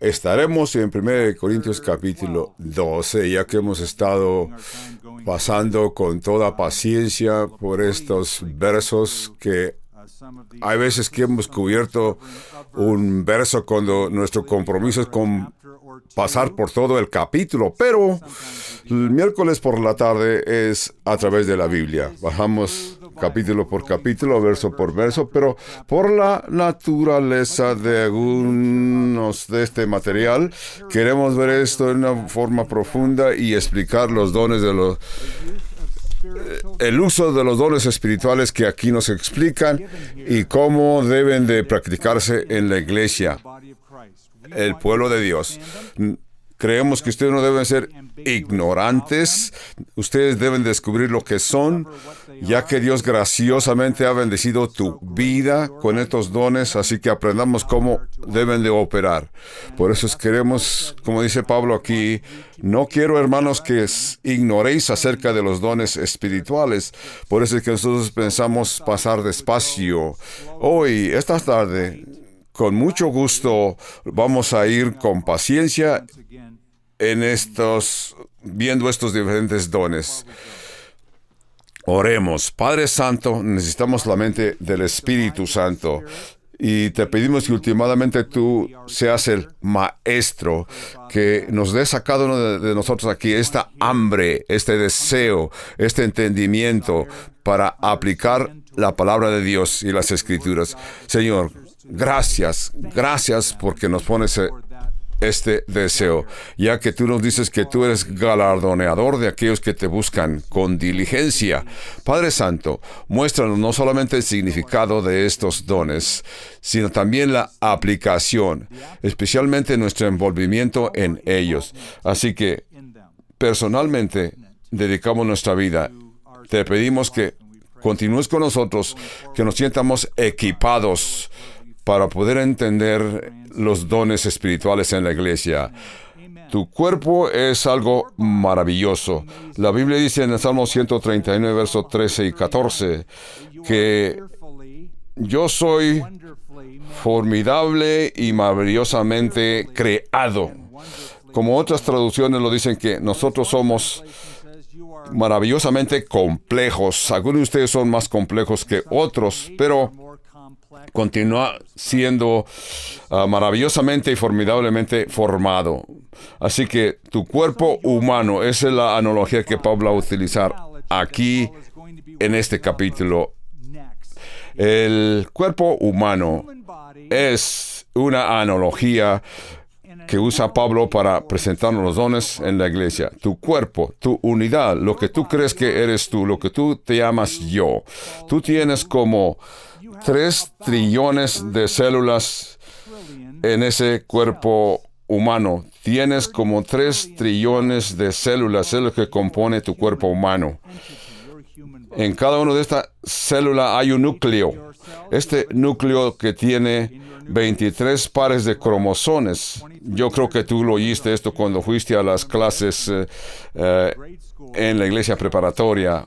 estaremos en 1 Corintios capítulo 12, ya que hemos estado pasando con toda paciencia por estos versos que hay veces que hemos cubierto un verso cuando nuestro compromiso es con pasar por todo el capítulo, pero el miércoles por la tarde es a través de la Biblia. Bajamos capítulo por capítulo, verso por verso, pero por la naturaleza de algunos de este material, queremos ver esto en una forma profunda y explicar los dones de el uso de los dones espirituales que aquí nos explican y cómo deben de practicarse en la iglesia, el pueblo de Dios. Creemos que ustedes no deben ser ignorantes. Ustedes deben descubrir lo que son, ya que Dios graciosamente ha bendecido tu vida con estos dones, así que aprendamos cómo deben de operar. Por eso queremos, como dice Pablo aquí, no quiero, hermanos, que ignoréis acerca de los dones espirituales. Por eso es que nosotros pensamos pasar despacio. Hoy, esta tarde, con mucho gusto, vamos a ir con paciencia viendo estos diferentes dones. Oremos. Padre Santo, necesitamos la mente del Espíritu Santo. Y te pedimos que últimamente tú seas el maestro, que nos des a cada uno de nosotros aquí esta hambre, este deseo, este entendimiento para aplicar la palabra de Dios y las Escrituras. Señor, gracias porque nos pones este deseo, ya que tú nos dices que tú eres galardoneador de aquellos que te buscan con diligencia. Padre Santo, muéstranos no solamente el significado de estos dones, sino también la aplicación, especialmente nuestro envolvimiento en ellos. Así que, personalmente, dedicamos nuestra vida. Te pedimos que continúes con nosotros, que nos sientamos equipados para poder entender los dones espirituales en la iglesia. Tu cuerpo es algo maravilloso. La Biblia dice en el Salmo 139, versos 13 y 14, que yo soy formidable y maravillosamente creado. Como otras traducciones lo dicen, que nosotros somos maravillosamente complejos. Algunos de ustedes son más complejos que otros, pero continúa siendo maravillosamente y formidablemente formado. Así que tu cuerpo humano, esa es la analogía que Pablo va a utilizar aquí en este capítulo. El cuerpo humano es una analogía que usa Pablo para presentarnos los dones en la iglesia. Tu cuerpo, tu unidad, lo que tú crees que eres tú, lo que tú te llamas yo. Tú tienes como 3 trillones de células en ese cuerpo humano. Tienes como 3 trillones de células, es lo que compone tu cuerpo humano. En cada una de estas células hay un núcleo. Este núcleo que tiene 23 pares de cromosomas. Yo creo que tú lo oíste esto cuando fuiste a las clases en la iglesia preparatoria.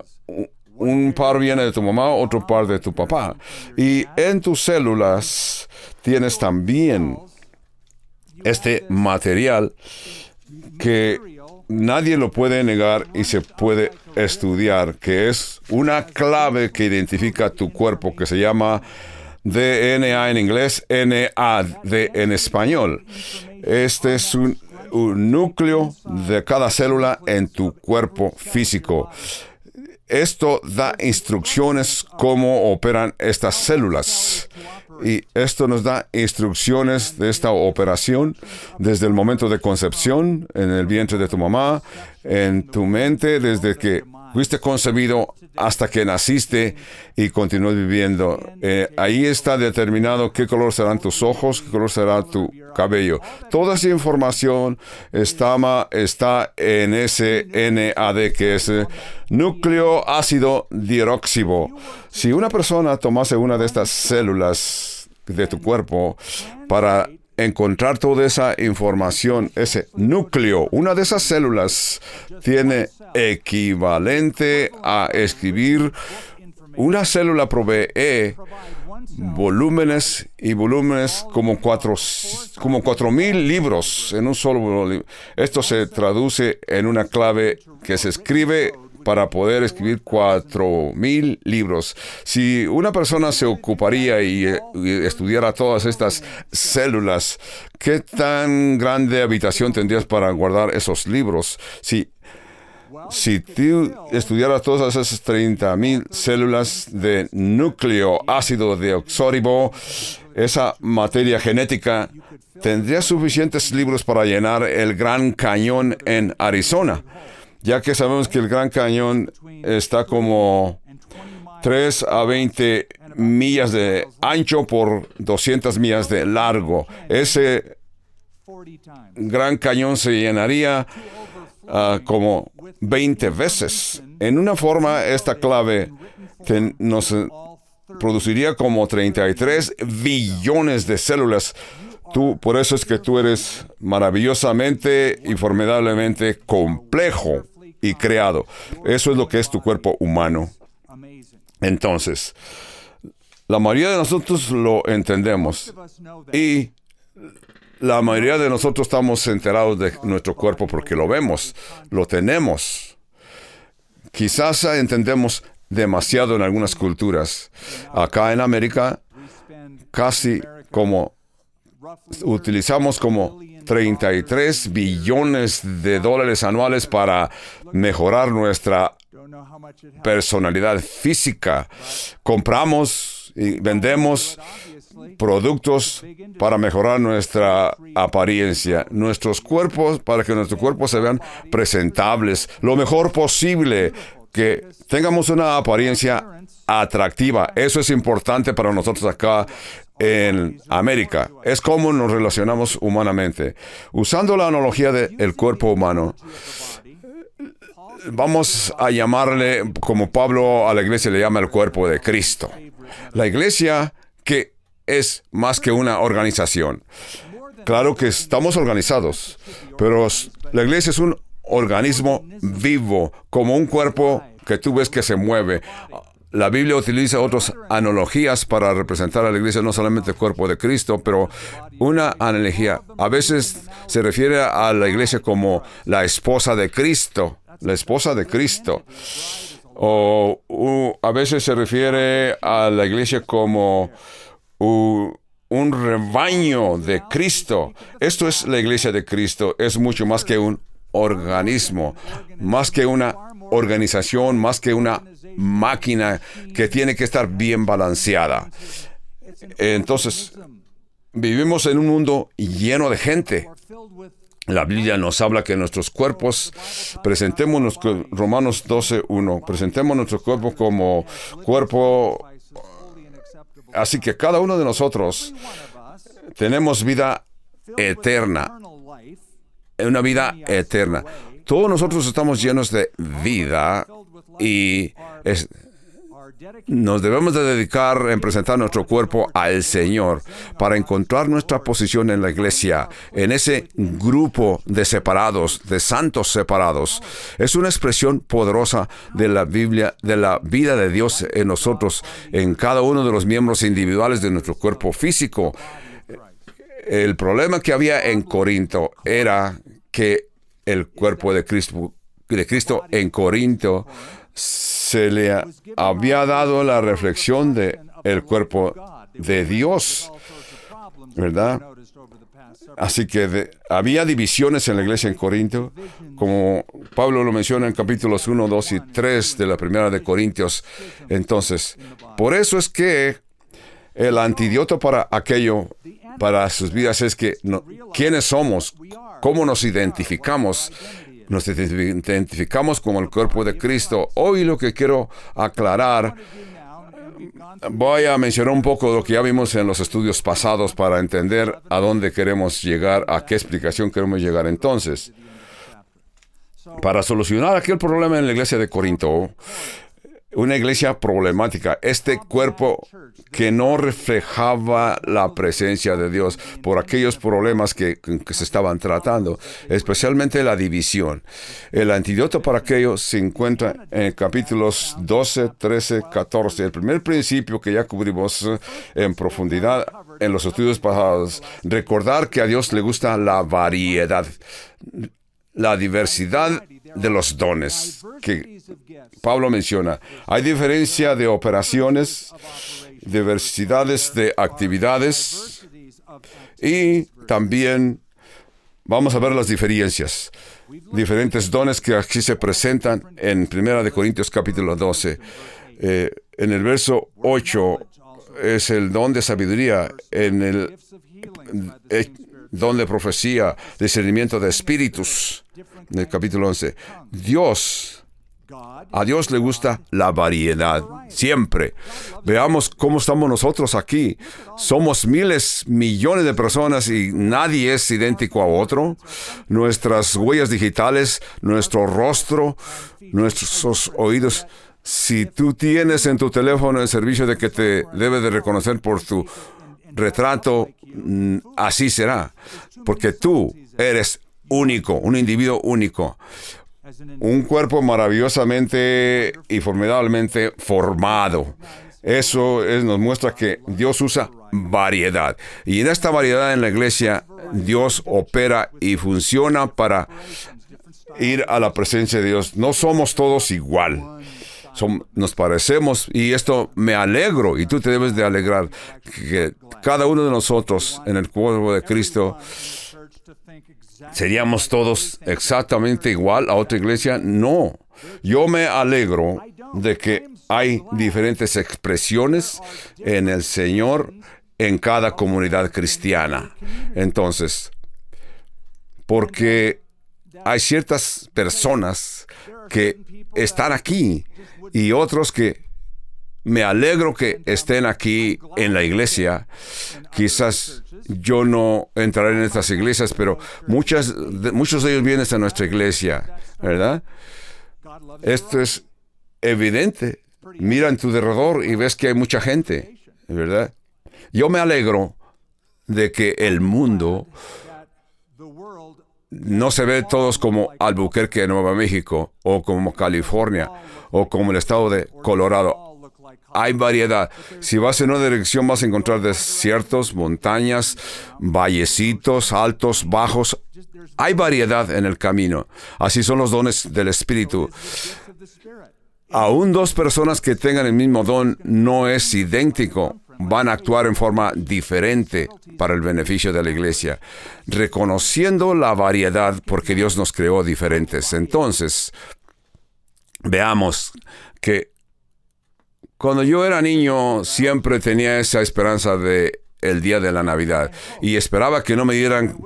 Un par viene de tu mamá, otro par de tu papá. Y en tus células tienes también este material que nadie lo puede negar y se puede estudiar, que es una clave que identifica tu cuerpo, que se llama DNA en inglés, NAD en español. Este es un núcleo de cada célula en tu cuerpo físico. Esto da instrucciones cómo operan estas células. Y esto nos da instrucciones de esta operación desde el momento de concepción, en el vientre de tu mamá, en tu mente, desde que fuiste concebido hasta que naciste y continúas viviendo. Ahí está determinado qué color serán tus ojos, qué color será tu cabello. Toda esa información está en ese NAD, que es núcleo ácido diróxibo. Si una persona tomase una de estas células de tu cuerpo para encontrar toda esa información, ese núcleo, una de esas células tiene equivalente a escribir, una célula provee volúmenes y volúmenes, como 4,000 libros en un solo libro. Esto se traduce en una clave que se escribe para poder escribir 4,000 libros. Si una persona se ocuparía y estudiara todas estas células, ¿qué tan grande habitación tendrías para guardar esos libros? Si tú estudiaras todas esas 30,000 células de núcleo ácido deoxóribo, esa materia genética, tendrías suficientes libros para llenar el Gran Cañón en Arizona, ya que sabemos que el Gran Cañón está como 3 a 20 millas de ancho por 200 millas de largo. Ese Gran Cañón se llenaría como 20 veces. En una forma, esta clave nos produciría como 33 billones de células. Por eso es que tú eres maravillosamente y formidablemente complejo y creado. Eso es lo que es tu cuerpo humano. Entonces, la mayoría de nosotros lo entendemos y la mayoría de nosotros estamos enterados de nuestro cuerpo porque lo vemos, lo tenemos. Quizás entendemos demasiado en algunas culturas. Acá en América, casi como utilizamos como 33 billones de dólares anuales para mejorar nuestra personalidad física. Compramos y vendemos productos para mejorar nuestra apariencia, nuestros cuerpos, para que nuestros cuerpos se vean presentables, lo mejor posible, que tengamos una apariencia atractiva. Eso es importante para nosotros acá en América. Es como nos relacionamos humanamente. Usando la analogía del cuerpo humano, vamos a llamarle, como Pablo a la iglesia le llama, el cuerpo de Cristo. La iglesia, que es más que una organización. Claro que estamos organizados, pero la iglesia es un organismo vivo, como un cuerpo que tú ves que se mueve. La Biblia utiliza otras analogías para representar a la iglesia, no solamente el cuerpo de Cristo, pero una analogía. A veces se refiere a la iglesia como la esposa de Cristo, la esposa de Cristo. O a veces se refiere a la iglesia como un rebaño de Cristo. Esto es la iglesia de Cristo. Es mucho más que un organismo, más que una organización, más que una máquina que tiene que estar bien balanceada. Entonces, vivimos en un mundo lleno de gente. La Biblia nos habla que nuestros cuerpos, Romanos 12:1, presentemos nuestro cuerpo como cuerpo. Así que cada uno de nosotros tenemos vida eterna, una vida eterna. Todos nosotros estamos llenos de vida y nos debemos de dedicar en presentar nuestro cuerpo al Señor para encontrar nuestra posición en la iglesia, en ese grupo de separados, de santos separados. Es una expresión poderosa de la Biblia, de la vida de Dios en nosotros, en cada uno de los miembros individuales de nuestro cuerpo físico. El problema que había en Corinto era que el cuerpo de Cristo en Corinto se le había dado la reflexión de el cuerpo de Dios, ¿verdad? Así que había divisiones en la iglesia en Corinto, como Pablo lo menciona en capítulos 1, 2 y 3 de la primera de Corintios. Entonces, por eso es que el antídoto para aquello, para sus vidas, es que ¿quiénes somos? ¿Cómo nos identificamos? Nos identificamos como el cuerpo de Cristo. Hoy lo que quiero aclarar, voy a mencionar un poco de lo que ya vimos en los estudios pasados para entender a dónde queremos llegar, a qué explicación queremos llegar. Entonces, para solucionar aquel problema en la iglesia de Corinto, una iglesia problemática, este cuerpo que no reflejaba la presencia de Dios por aquellos problemas que se estaban tratando, especialmente la división. El antídoto para aquello se encuentra en capítulos 12, 13, 14. El primer principio que ya cubrimos en profundidad en los estudios pasados, recordar que a Dios le gusta la variedad, la diversidad de los dones que Pablo menciona. Hay diferencia de operaciones, diversidades de actividades y también vamos a ver las diferencias. Diferentes dones que aquí se presentan en 1 Corintios capítulo 12. En el verso 8 es el don de sabiduría, en el don de profecía, discernimiento de espíritus, en el capítulo 11. A Dios le gusta la variedad, siempre. Veamos cómo estamos nosotros aquí. Somos miles, millones de personas y nadie es idéntico a otro. Nuestras huellas digitales, nuestro rostro, nuestros oídos. Si tú tienes en tu teléfono el servicio de que te debe de reconocer por tu retrato, así será. Porque tú eres único, un individuo único. Un cuerpo maravillosamente y formidablemente formado. Eso nos muestra que Dios usa variedad. Y en esta variedad en la iglesia, Dios opera y funciona para ir a la presencia de Dios. No somos todos igual. Nos parecemos, y esto me alegro, y tú te debes de alegrar, que cada uno de nosotros en el cuerpo de Cristo ¿seríamos todos exactamente igual a otra iglesia? No. Yo me alegro de que hay diferentes expresiones en el Señor en cada comunidad cristiana. Entonces, porque hay ciertas personas que están aquí y otros que me alegro que estén aquí en la iglesia. Quizás yo no entraré en estas iglesias, pero muchos de ellos vienen a nuestra iglesia, ¿verdad? Esto es evidente. Mira en tu derredor y ves que hay mucha gente, ¿verdad? Yo me alegro de que el mundo no se ve todos como Albuquerque, Nuevo México, o como California, o como el estado de Colorado. Hay variedad. Si vas en una dirección vas a encontrar desiertos, montañas, vallecitos, altos, bajos. Hay variedad en el camino. Así son los dones del Espíritu. Aún dos personas que tengan el mismo don no es idéntico. Van a actuar en forma diferente para el beneficio de la iglesia, reconociendo la variedad porque Dios nos creó diferentes. Entonces, veamos que cuando yo era niño siempre tenía esa esperanza de el día de la Navidad y esperaba que no me dieran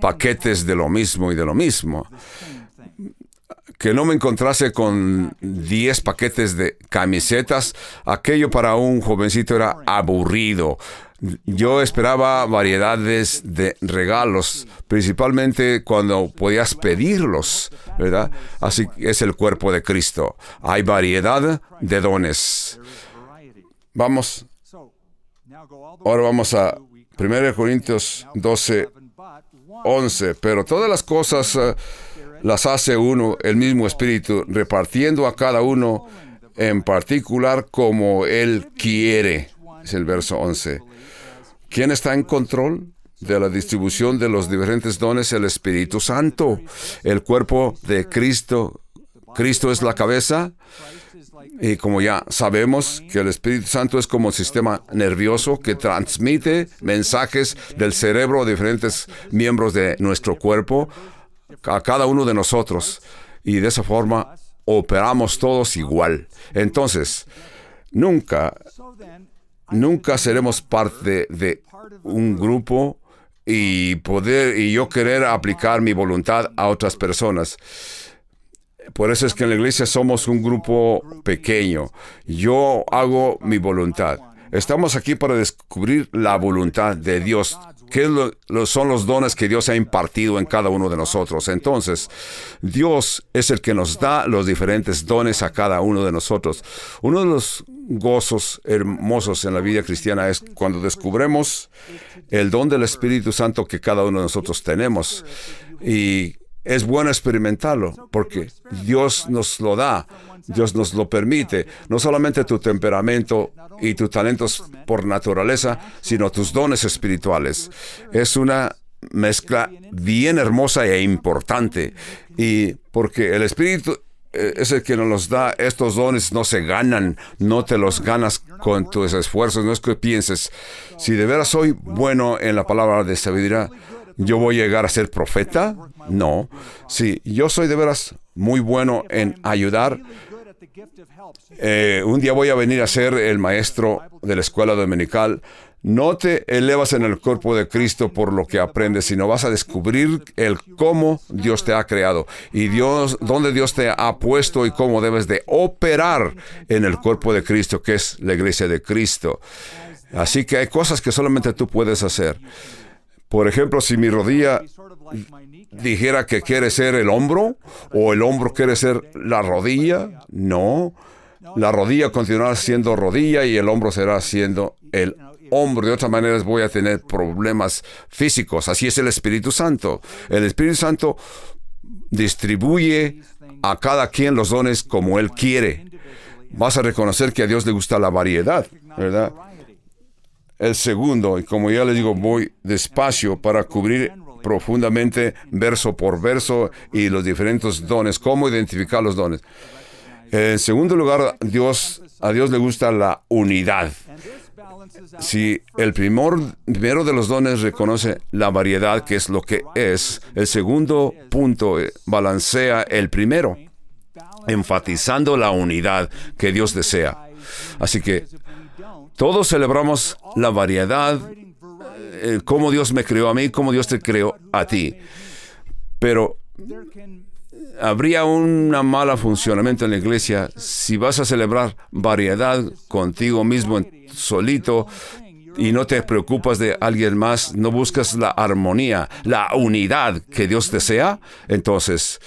paquetes de lo mismo y de lo mismo. Que no me encontrase con 10 paquetes de camisetas. Aquello para un jovencito era aburrido. Yo esperaba variedades de regalos, principalmente cuando podías pedirlos, ¿verdad? Así es el cuerpo de Cristo. Hay variedad de dones. Ahora vamos a 1 Corintios 12, 11. Pero todas las cosas las hace uno, el mismo Espíritu, repartiendo a cada uno en particular como Él quiere. Es el verso 11. ¿Quién está en control de la distribución de los diferentes dones? El Espíritu Santo. El cuerpo de Cristo. Cristo es la cabeza. Y como ya sabemos que el Espíritu Santo es como el sistema nervioso que transmite mensajes del cerebro a diferentes miembros de nuestro cuerpo, a cada uno de nosotros, y de esa forma operamos todos igual. Entonces, nunca seremos parte de un grupo y yo querer aplicar mi voluntad a otras personas. Por eso es que en la iglesia somos un grupo pequeño. Yo hago mi voluntad. Estamos aquí para descubrir la voluntad de Dios. ¿Qué son los dones que Dios ha impartido en cada uno de nosotros? Entonces, Dios es el que nos da los diferentes dones a cada uno de nosotros. Uno de los gozos hermosos en la vida cristiana es cuando descubremos el don del Espíritu Santo que cada uno de nosotros tenemos. Y es bueno experimentarlo porque Dios nos lo da. Dios nos lo permite, no solamente tu temperamento y tus talentos por naturaleza, sino tus dones espirituales. Es una mezcla bien hermosa e importante, y porque el Espíritu es el que nos los da. Estos dones no se ganan, no te los ganas con tus esfuerzos. No es que pienses, si de veras soy bueno en la palabra de sabiduría, ¿yo voy a llegar a ser profeta? No. Si yo soy de veras muy bueno en ayudar, un día voy a venir a ser el maestro de la escuela dominical. No te elevas en el cuerpo de Cristo por lo que aprendes, sino vas a descubrir el cómo Dios te ha creado y dónde Dios te ha puesto y cómo debes de operar en el cuerpo de Cristo, que es la iglesia de Cristo. Así que hay cosas que solamente tú puedes hacer. Por ejemplo, si mi rodilla dijera que quiere ser el hombro, o el hombro quiere ser la rodilla, no. La rodilla continuará siendo rodilla y el hombro será siendo el hombro. De otra manera voy a tener problemas físicos. Así es el Espíritu Santo. El Espíritu Santo distribuye a cada quien los dones como Él quiere. Vas a reconocer que a Dios le gusta la variedad, ¿verdad? El segundo, y como ya les digo, voy despacio para cubrir profundamente verso por verso y los diferentes dones, cómo identificar los dones. En segundo lugar, a Dios le gusta la unidad. Si el primero de los dones reconoce la variedad, que es lo que es, el segundo punto balancea el primero, enfatizando la unidad que Dios desea. Así que todos celebramos la variedad, cómo Dios me creó a mí, cómo Dios te creó a ti. Pero habría un mal funcionamiento en la iglesia si vas a celebrar variedad contigo mismo, solito, y no te preocupas de alguien más, no buscas la armonía, la unidad que Dios desea. Entonces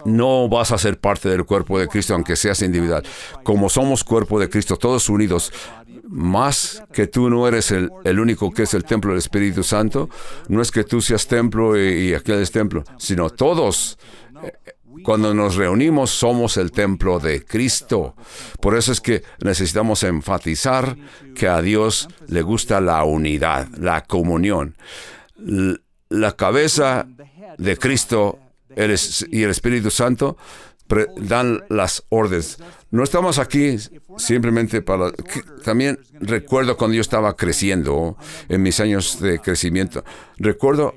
no vas a ser parte del cuerpo de Cristo, aunque seas individual. Como somos cuerpo de Cristo, todos unidos, más que tú no eres el único que es el templo del Espíritu Santo, no es que tú seas templo y aquel es templo, sino todos, cuando nos reunimos, somos el templo de Cristo. Por eso es que necesitamos enfatizar que a Dios le gusta la unidad, la comunión. La cabeza de Cristo y el Espíritu Santo dan las órdenes. No estamos aquí simplemente para... También recuerdo cuando yo estaba creciendo, en mis años de crecimiento. Recuerdo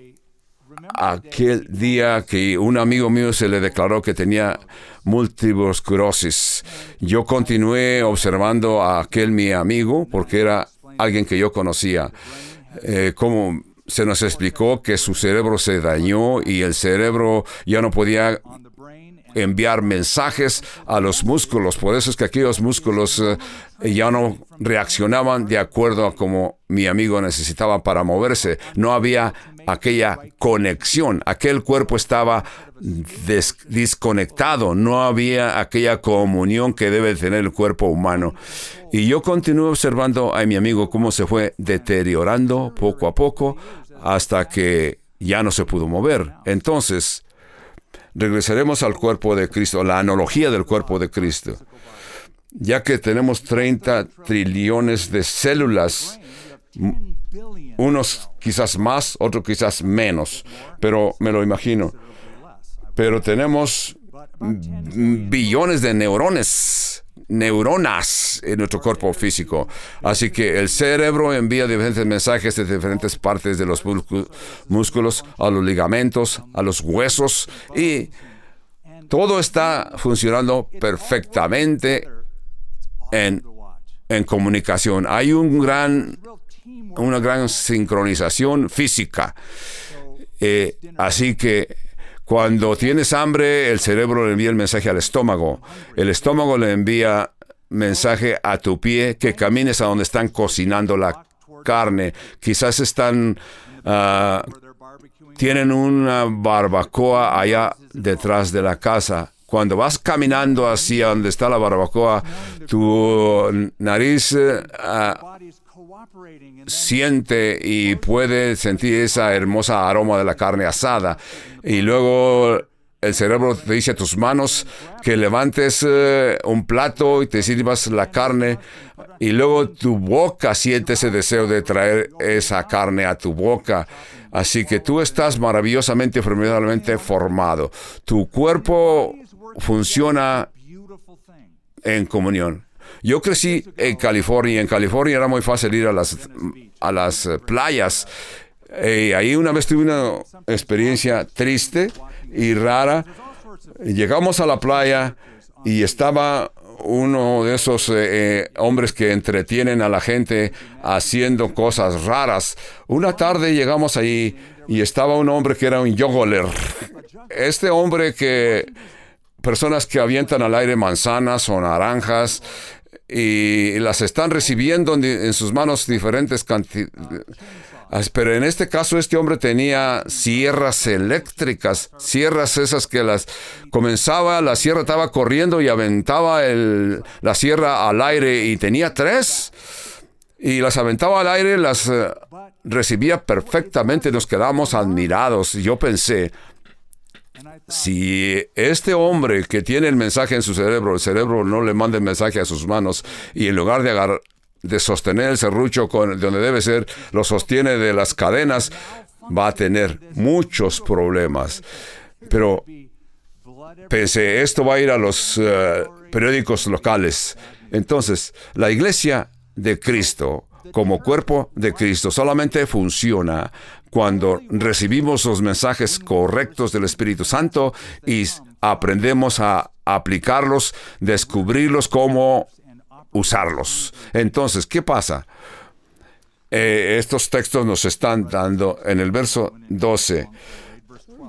aquel día que un amigo mío se le declaró que tenía múltiple esclerosis. Yo continué observando a aquel mi amigo porque era alguien que yo conocía. Cómo se nos explicó que su cerebro se dañó y el cerebro ya no podía enviar mensajes a los músculos. Por eso es que aquellos músculos ya no reaccionaban de acuerdo a como mi amigo necesitaba para moverse. No había aquella conexión. Aquel cuerpo estaba desconectado. No había aquella comunión que debe tener el cuerpo humano. Y yo continué observando a mi amigo cómo se fue deteriorando poco a poco hasta que ya no se pudo mover. Entonces, regresaremos al cuerpo de Cristo, la analogía del cuerpo de Cristo. Ya que tenemos 30 trillones de células, unos quizás más, otros quizás menos, pero me lo imagino. Pero tenemos billones de neuronas en nuestro cuerpo físico. Así que el cerebro envía diferentes mensajes de diferentes partes de los músculos a los ligamentos, a los huesos, y todo está funcionando perfectamente en comunicación. Hay una gran sincronización física. Así que cuando tienes hambre, el cerebro le envía el mensaje al estómago. El estómago le envía mensaje a tu pie, que camines a donde están cocinando la carne. Quizás tienen una barbacoa allá detrás de la casa. Cuando vas caminando hacia donde está la barbacoa, tu nariz siente y puede sentir esa hermosa aroma de la carne asada. Y luego el cerebro te dice a tus manos que levantes un plato y te sirvas la carne. Y luego tu boca siente ese deseo de traer esa carne a tu boca. Así que tú estás maravillosamente, formidablemente formado. Tu cuerpo funciona en comunión. Yo crecí en California, y en California era muy fácil ir a las playas. Ahí una vez tuve una experiencia triste y rara. Llegamos a la playa y estaba uno de esos hombres que entretienen a la gente haciendo cosas raras. Una tarde llegamos ahí y estaba un hombre que era un juggler. Este hombre personas que avientan al aire manzanas o naranjas y las están recibiendo en sus manos diferentes cantidades. Pero en este caso este hombre tenía sierras eléctricas, sierras esas que la sierra estaba corriendo y aventaba la sierra al aire, y tenía 3 y las aventaba al aire, las recibía perfectamente. Nos quedamos admirados. Yo pensé, si este hombre que tiene el mensaje en su cerebro, el cerebro no le manda el mensaje a sus manos, y en lugar de sostener el serrucho donde debe ser, lo sostiene de las cadenas, va a tener muchos problemas. Pero pensé, esto va a ir a los periódicos locales. Entonces, la iglesia de Cristo, como cuerpo de Cristo, solamente funciona cuando recibimos los mensajes correctos del Espíritu Santo y aprendemos a aplicarlos, descubrirlos, cómo usarlos. Entonces, ¿qué pasa? Estos textos nos están dando en el verso 12.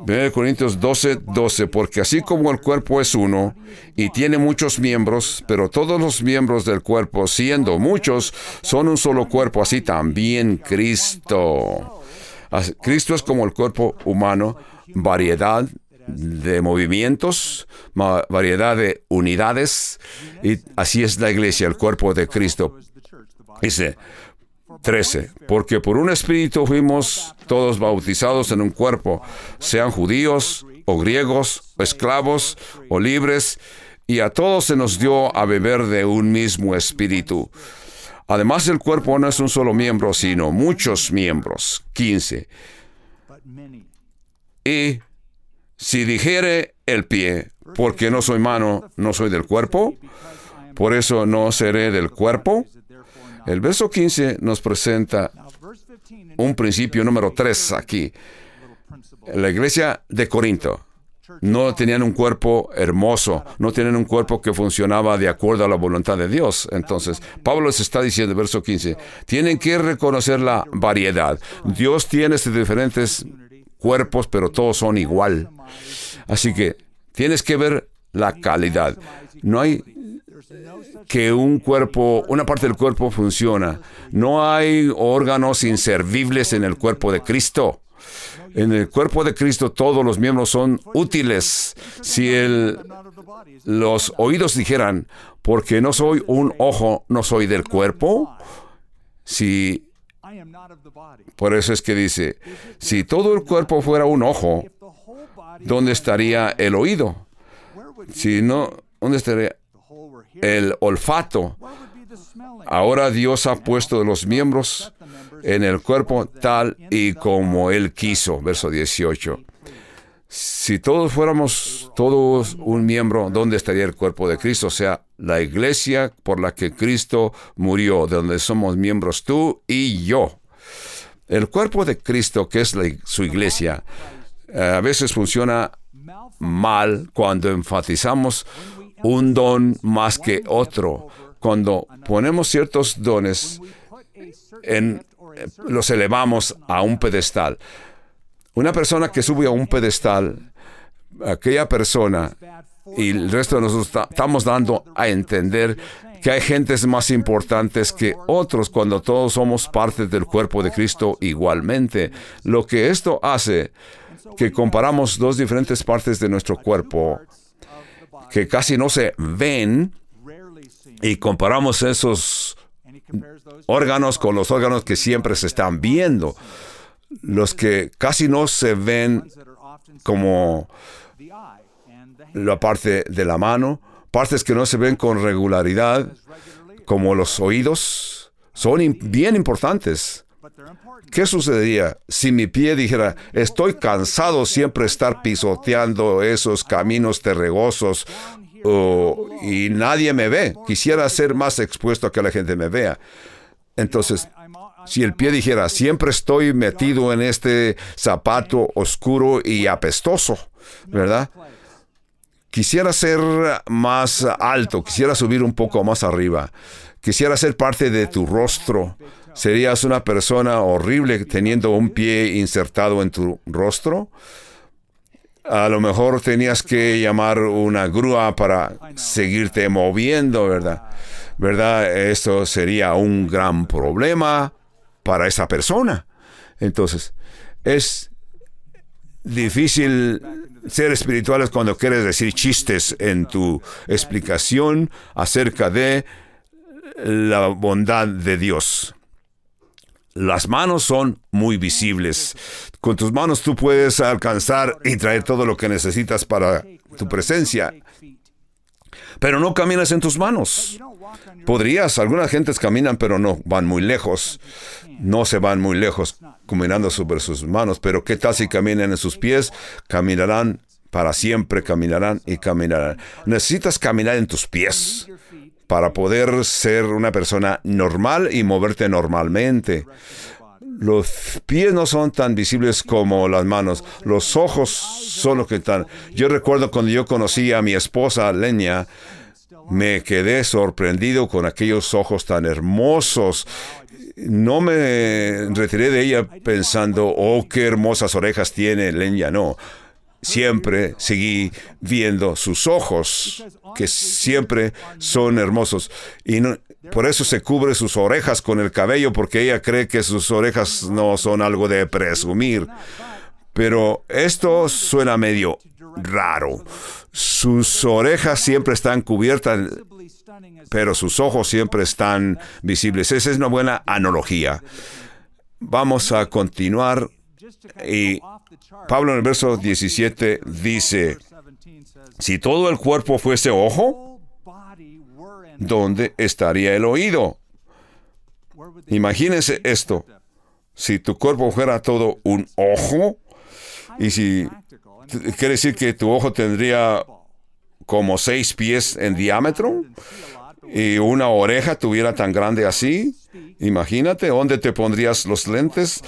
1 Corintios 12, porque así como el cuerpo es uno y tiene muchos miembros, pero todos los miembros del cuerpo, siendo muchos, son un solo cuerpo, así también Cristo. Cristo es como el cuerpo humano, variedad de movimientos, variedad de unidades, y así es la iglesia, el cuerpo de Cristo. Dice 13, porque por un espíritu fuimos todos bautizados en un cuerpo, sean judíos o griegos, esclavos o libres, y a todos se nos dio a beber de un mismo espíritu. Además, el cuerpo no es un solo miembro, sino muchos miembros. 15. Y si dijere el pie, porque no soy mano, no soy del cuerpo, por eso no seré del cuerpo. El verso 15 nos presenta un principio número 3 aquí. La iglesia de Corinto no tenían un cuerpo hermoso, no tenían un cuerpo que funcionaba de acuerdo a la voluntad de Dios. Entonces, Pablo les está diciendo, verso 15, tienen que reconocer la variedad. Dios tiene diferentes cuerpos, pero todos son igual. Así que tienes que ver la calidad. No hay que una parte del cuerpo funciona. No hay órganos inservibles en el cuerpo de Cristo. En el cuerpo de Cristo todos los miembros son útiles. Si los oídos dijeran, porque no soy un ojo, no soy del cuerpo. Por eso es que dice, si todo el cuerpo fuera un ojo, ¿dónde estaría el oído? Si no, ¿dónde estaría el olfato? Ahora Dios ha puesto los miembros en el cuerpo tal y como Él quiso. Verso 18. Si todos fuéramos todos un miembro, ¿dónde estaría el cuerpo de Cristo? O sea, la iglesia por la que Cristo murió, de donde somos miembros tú y yo. El cuerpo de Cristo, que es su iglesia, a veces funciona mal cuando enfatizamos un don más que otro. Cuando ponemos ciertos dones, los elevamos a un pedestal. Una persona que sube a un pedestal, aquella persona y el resto de nosotros estamos dando a entender que hay gentes más importantes que otros cuando todos somos parte del cuerpo de Cristo igualmente. Lo que esto hace, que comparamos dos diferentes partes de nuestro cuerpo que casi no se ven y comparamos esos órganos con los órganos que siempre se están viendo. Los que casi no se ven como la parte de la mano, partes que no se ven con regularidad, como los oídos, son bien importantes. ¿Qué sucedería si mi pie dijera, estoy cansado siempre estar pisoteando esos caminos terregosos y nadie me ve? Quisiera ser más expuesto a que la gente me vea. Entonces, si el pie dijera, siempre estoy metido en este zapato oscuro y apestoso, ¿verdad? Quisiera ser más alto, quisiera subir un poco más arriba, quisiera ser parte de tu rostro. ¿Serías una persona horrible teniendo un pie insertado en tu rostro? A lo mejor tenías que llamar una grúa para seguirte moviendo, ¿verdad? Esto sería un gran problema para esa persona. Entonces, es difícil ser espirituales cuando quieres decir chistes en tu explicación acerca de la bondad de Dios. Las manos son muy visibles. Con tus manos tú puedes alcanzar y traer todo lo que necesitas para tu presencia. Pero no caminas en tus manos. Podrías, algunas gentes caminan, pero no van muy lejos. No se van muy lejos caminando sobre sus manos. Pero ¿qué tal si caminan en sus pies? Caminarán para siempre, caminarán y caminarán. Necesitas caminar en tus pies para poder ser una persona normal y moverte normalmente. Los pies no son tan visibles como las manos. Los ojos son lo que están. Yo recuerdo cuando yo conocí a mi esposa, Lenia, me quedé sorprendido con aquellos ojos tan hermosos. No me retiré de ella pensando, oh, qué hermosas orejas tiene Lenia. No. Siempre seguí viendo sus ojos, que siempre son hermosos. Y no, por eso se cubre sus orejas con el cabello, porque ella cree que sus orejas no son algo de presumir. Pero esto suena medio raro. Sus orejas siempre están cubiertas, pero sus ojos siempre están visibles. Esa es una buena analogía. Vamos a continuar. Y Pablo en el verso 17 dice, si todo el cuerpo fuese ojo, ¿dónde estaría el oído? Imagínense esto. Si tu cuerpo fuera todo un ojo, y si quiere decir que tu ojo tendría como 6 pies en diámetro, y una oreja tuviera tan grande así, imagínate, ¿dónde te pondrías los lentes?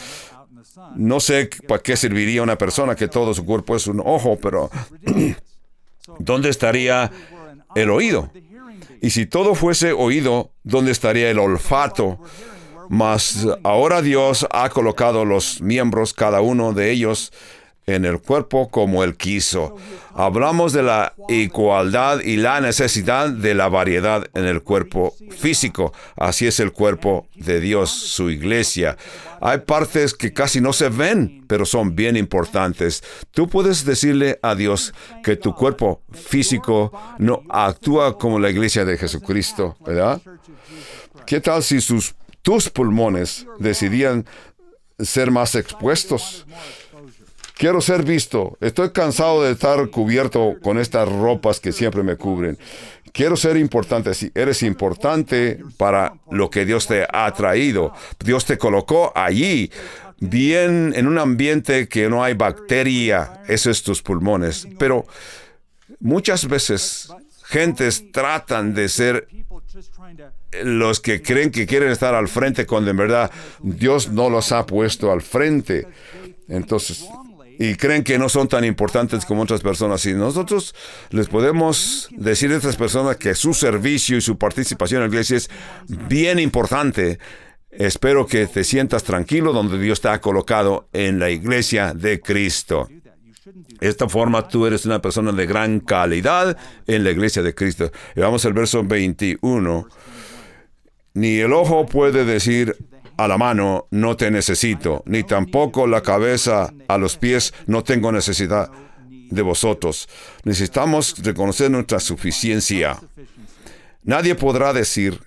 No sé para qué serviría una persona que todo su cuerpo es un ojo, pero ¿dónde estaría el oído? Y si todo fuese oído, ¿dónde estaría el olfato? Mas ahora Dios ha colocado los miembros, cada uno de ellos, en el cuerpo como Él quiso. Hablamos de la igualdad y la necesidad de la variedad en el cuerpo físico. Así es el cuerpo de Dios, su iglesia. Hay partes que casi no se ven, pero son bien importantes. Tú puedes decirle a Dios que tu cuerpo físico no actúa como la iglesia de Jesucristo, ¿verdad? ¿Qué tal si tus pulmones decidían ser más expuestos? Quiero ser visto. Estoy cansado de estar cubierto con estas ropas que siempre me cubren. Quiero ser importante. Si eres importante para lo que Dios te ha traído. Dios te colocó allí, bien en un ambiente que no hay bacteria. Eso es tus pulmones. Pero muchas veces gentes tratan de ser los que creen que quieren estar al frente cuando en verdad Dios no los ha puesto al frente. Entonces, y creen que no son tan importantes como otras personas. Y nosotros les podemos decir a estas personas que su servicio y su participación en la iglesia es bien importante. Espero que te sientas tranquilo donde Dios te ha colocado en la iglesia de Cristo. De esta forma, tú eres una persona de gran calidad en la iglesia de Cristo. Y vamos al verso 21. Ni el ojo puede decir a la mano, no te necesito, ni tampoco la cabeza a los pies, no tengo necesidad de vosotros. Necesitamos reconocer nuestra suficiencia. Nadie podrá decir,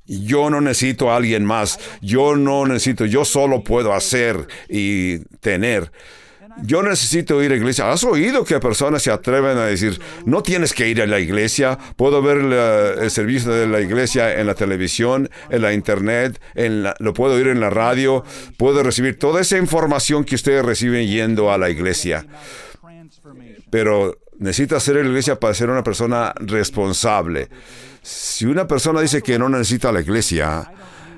yo no necesito a alguien más, yo no necesito, yo solo puedo hacer y tener. Yo necesito ir a la iglesia. ¿Has oído que personas se atreven a decir, no tienes que ir a la iglesia? Puedo ver el servicio de la iglesia en la televisión, en la internet, lo puedo oír en la radio, puedo recibir toda esa información que ustedes reciben yendo a la iglesia. Pero necesitas ir a la iglesia para ser una persona responsable. Si una persona dice que no necesita la iglesia,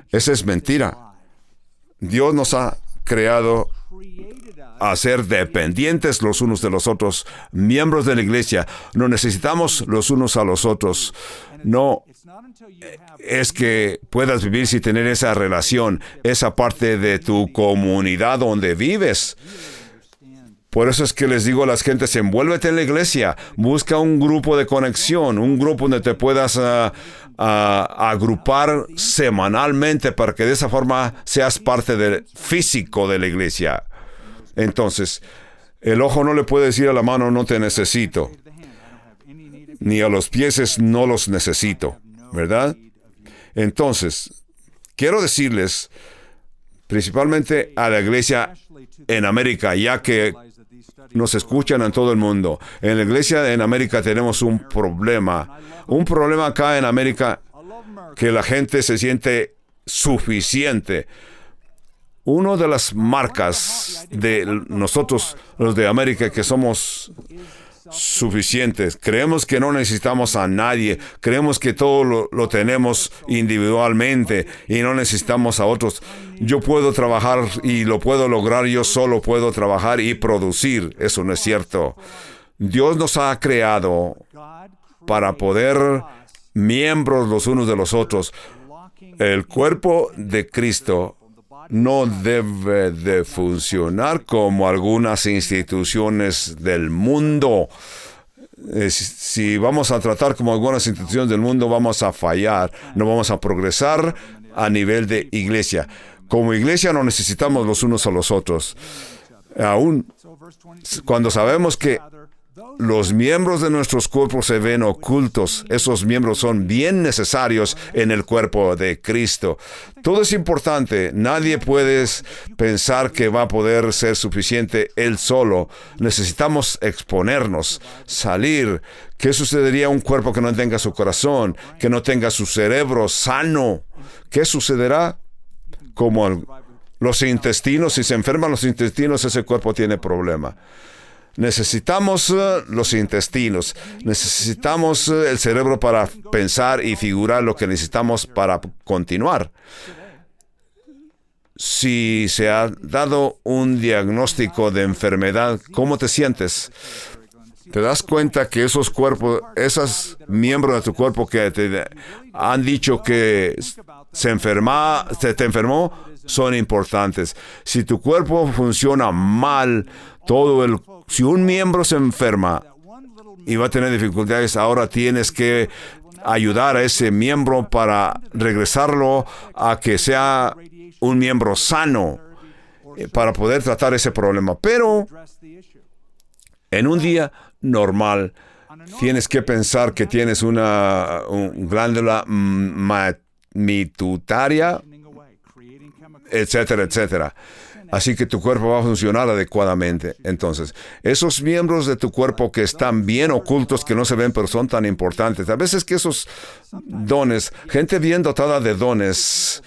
esa es mentira. Dios nos ha creado a ser dependientes los unos de los otros, miembros de la iglesia. Nos necesitamos los unos a los otros. No es que puedas vivir sin tener esa relación, esa parte de tu comunidad donde vives. Por eso es que les digo a las gentes, envuélvete en la iglesia, busca un grupo de conexión, un grupo donde te puedas agrupar semanalmente para que de esa forma seas parte del físico de la iglesia. Entonces, el ojo no le puede decir a la mano, no te necesito, ni a los pies, no los necesito, ¿verdad? Entonces, quiero decirles, principalmente a la iglesia en América, ya que nos escuchan en todo el mundo. En la iglesia en América tenemos un problema acá en América, que la gente se siente suficiente. Una de las marcas de nosotros, los de América, que somos suficientes. Creemos que no necesitamos a nadie. Creemos que todo lo tenemos individualmente y no necesitamos a otros. Yo puedo trabajar y lo puedo lograr. Yo solo puedo trabajar y producir. Eso no es cierto. Dios nos ha creado para poder miembros los unos de los otros. El cuerpo de Cristo no debe de funcionar como algunas instituciones del mundo. Si vamos a tratar como algunas instituciones del mundo, vamos a fallar, no vamos a progresar a nivel de iglesia. Como iglesia no necesitamos los unos a los otros. Aún cuando sabemos que los miembros de nuestros cuerpos se ven ocultos, esos miembros son bien necesarios en el cuerpo de Cristo. Todo es importante. Nadie puede pensar que va a poder ser suficiente él solo. Necesitamos exponernos, salir. ¿Qué sucedería a un cuerpo que no tenga su corazón, que no tenga su cerebro sano? ¿Qué sucederá? Como los intestinos, si se enferman los intestinos, ese cuerpo tiene problema. Necesitamos los intestinos, necesitamos el cerebro para pensar y figurar lo que necesitamos para continuar. Si se ha dado un diagnóstico de enfermedad, ¿cómo te sientes? ¿Te das cuenta que esos cuerpos, esos miembros de tu cuerpo que te han dicho que se te enfermó, son importantes? Si tu cuerpo funciona mal, si un miembro se enferma y va a tener dificultades, ahora tienes que ayudar a ese miembro para regresarlo a que sea un miembro sano para poder tratar ese problema. Pero en un día normal tienes que pensar que tienes una glándula pituitaria, etcétera, etcétera. Así que tu cuerpo va a funcionar adecuadamente. Entonces, esos miembros de tu cuerpo que están bien ocultos, que no se ven, pero son tan importantes. A veces que esos dones, gente bien dotada de dones,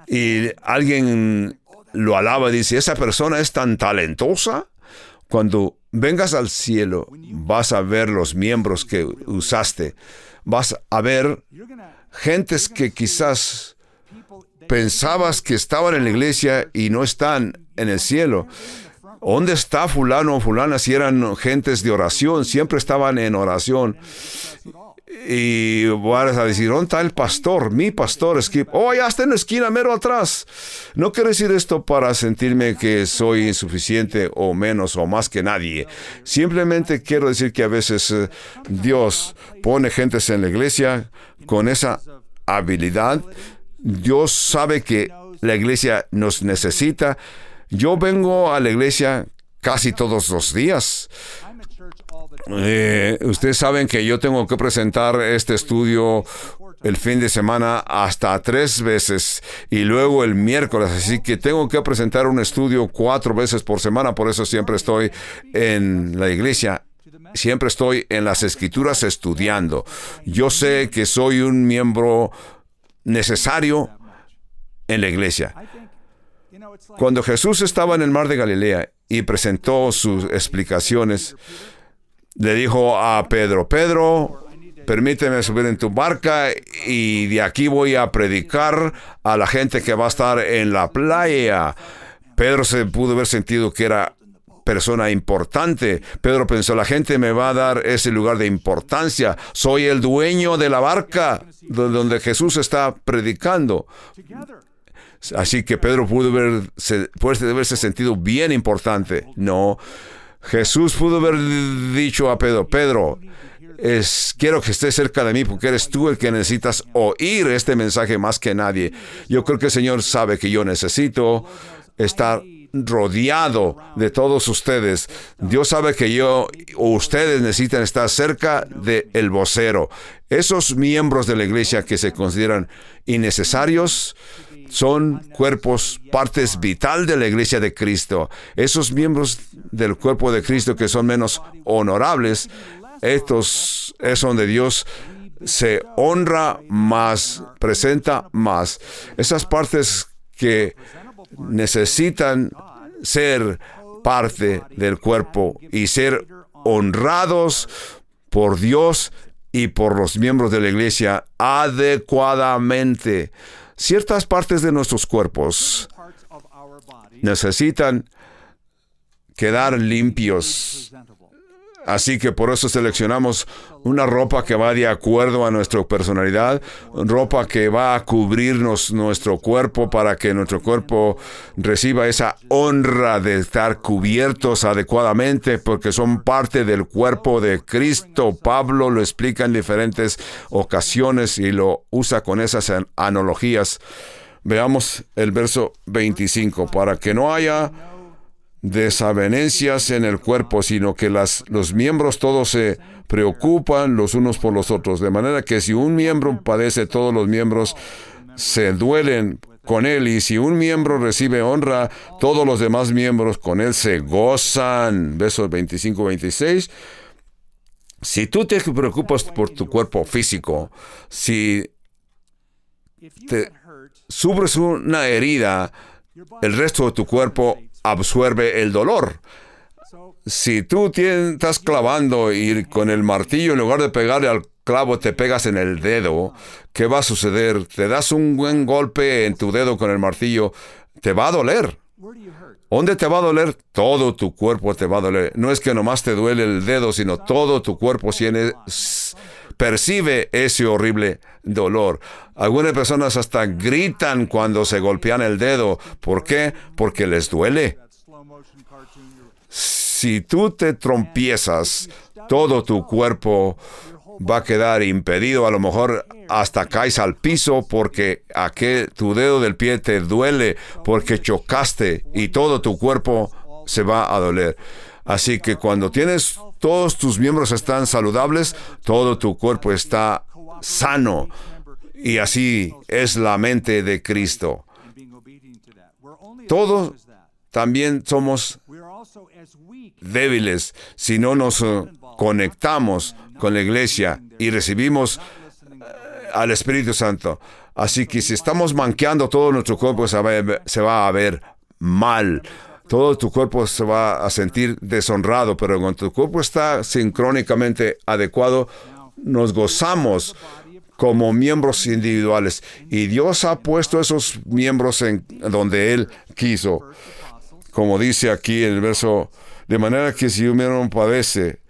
y alguien lo alaba y dice, esa persona es tan talentosa. Cuando vengas al cielo, vas a ver los miembros que usaste. Vas a ver gentes que quizás pensabas que estaban en la iglesia y no están en el cielo. ¿Dónde está fulano o fulana? Si eran gentes de oración, siempre estaban en oración. Y vas a decir, ¿dónde está el pastor? Mi pastor, Skip. Oh, ya está en la esquina, mero atrás. No quiero decir esto para sentirme que soy insuficiente o menos o más que nadie. Simplemente quiero decir que a veces Dios pone gentes en la iglesia con esa habilidad. Dios sabe que la iglesia nos necesita. Yo vengo a la iglesia casi todos los días. Ustedes saben que yo tengo que presentar este estudio el fin de semana hasta 3 veces y luego el miércoles, así que tengo que presentar un estudio 4 veces por semana. Por eso siempre estoy en la iglesia. Siempre estoy en las escrituras estudiando. Yo sé que soy un miembro necesario en la iglesia. Cuando Jesús estaba en el mar de Galilea y presentó sus explicaciones, le dijo a Pedro, Pedro, permíteme subir en tu barca y de aquí voy a predicar a la gente que va a estar en la playa. Pedro se pudo haber sentido que era persona importante. Pedro pensó, la gente me va a dar ese lugar de importancia. Soy el dueño de la barca donde Jesús está predicando. Así que Pedro pudo haberse sentido bien importante. No, Jesús pudo haber dicho a Pedro, Pedro, quiero que estés cerca de mí porque eres tú el que necesitas oír este mensaje más que nadie. Yo creo que el Señor sabe que yo necesito estar rodeado de todos ustedes. Dios sabe que ustedes necesitan estar cerca del vocero. Esos miembros de la iglesia que se consideran innecesarios son cuerpos, partes vital de la iglesia de Cristo. Esos miembros del cuerpo de Cristo que son menos honorables, estos es donde Dios se honra más, presenta más. Esas partes que necesitan ser parte del cuerpo y ser honrados por Dios y por los miembros de la iglesia adecuadamente. Ciertas partes de nuestros cuerpos necesitan quedar limpios. Así que por eso seleccionamos una ropa que va de acuerdo a nuestra personalidad, ropa que va a cubrirnos nuestro cuerpo para que nuestro cuerpo reciba esa honra de estar cubiertos adecuadamente, porque son parte del cuerpo de Cristo. Pablo lo explica en diferentes ocasiones y lo usa con esas analogías. Veamos el verso 25. Para que no haya desavenencias en el cuerpo, sino que los miembros todos se preocupan los unos por los otros, de manera que si un miembro padece, todos los miembros se duelen con él, y si un miembro recibe honra, todos los demás miembros con él se gozan. Versos 25-26. Si tú te preocupas por tu cuerpo físico, si te sufres una herida, el resto de tu cuerpo absorbe el dolor. Si tú estás clavando y con el martillo, en lugar de pegarle al clavo, te pegas en el dedo, ¿qué va a suceder? Te das un buen golpe en tu dedo con el martillo, te va a doler. ¿Dónde te va a doler? Todo tu cuerpo te va a doler. No es que nomás te duele el dedo, sino todo tu cuerpo percibe ese horrible dolor. Algunas personas hasta gritan cuando se golpean el dedo. ¿Por qué? Porque les duele. Si tú te trompiezas, todo tu cuerpo va a quedar impedido. A lo mejor hasta caes al piso porque tu dedo del pie te duele porque chocaste y todo tu cuerpo se va a doler. Así que cuando todos tus miembros están saludables, todo tu cuerpo está sano. Y así es la mente de Cristo. Todos también somos débiles si no nos conectamos con la iglesia y recibimos al Espíritu Santo. Así que si estamos manqueando, todo nuestro cuerpo se va a ver mal. Todo tu cuerpo se va a sentir deshonrado, pero cuando tu cuerpo está sincrónicamente adecuado, nos gozamos como miembros individuales. Y Dios ha puesto esos miembros en donde Él quiso. como dice aquí en el verso, de manera que si uno padece,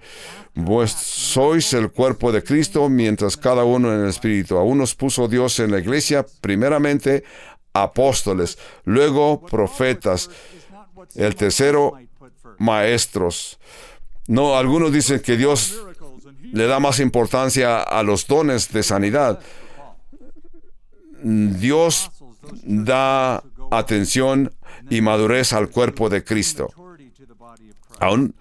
vos sois el cuerpo de Cristo, mientras cada uno en el Espíritu. A unos puso Dios en la iglesia, primeramente apóstoles, luego profetas, el tercero maestros. No, algunos dicen que Dios le da más importancia a los dones de sanidad. Dios da atención y madurez al cuerpo de Cristo. Aún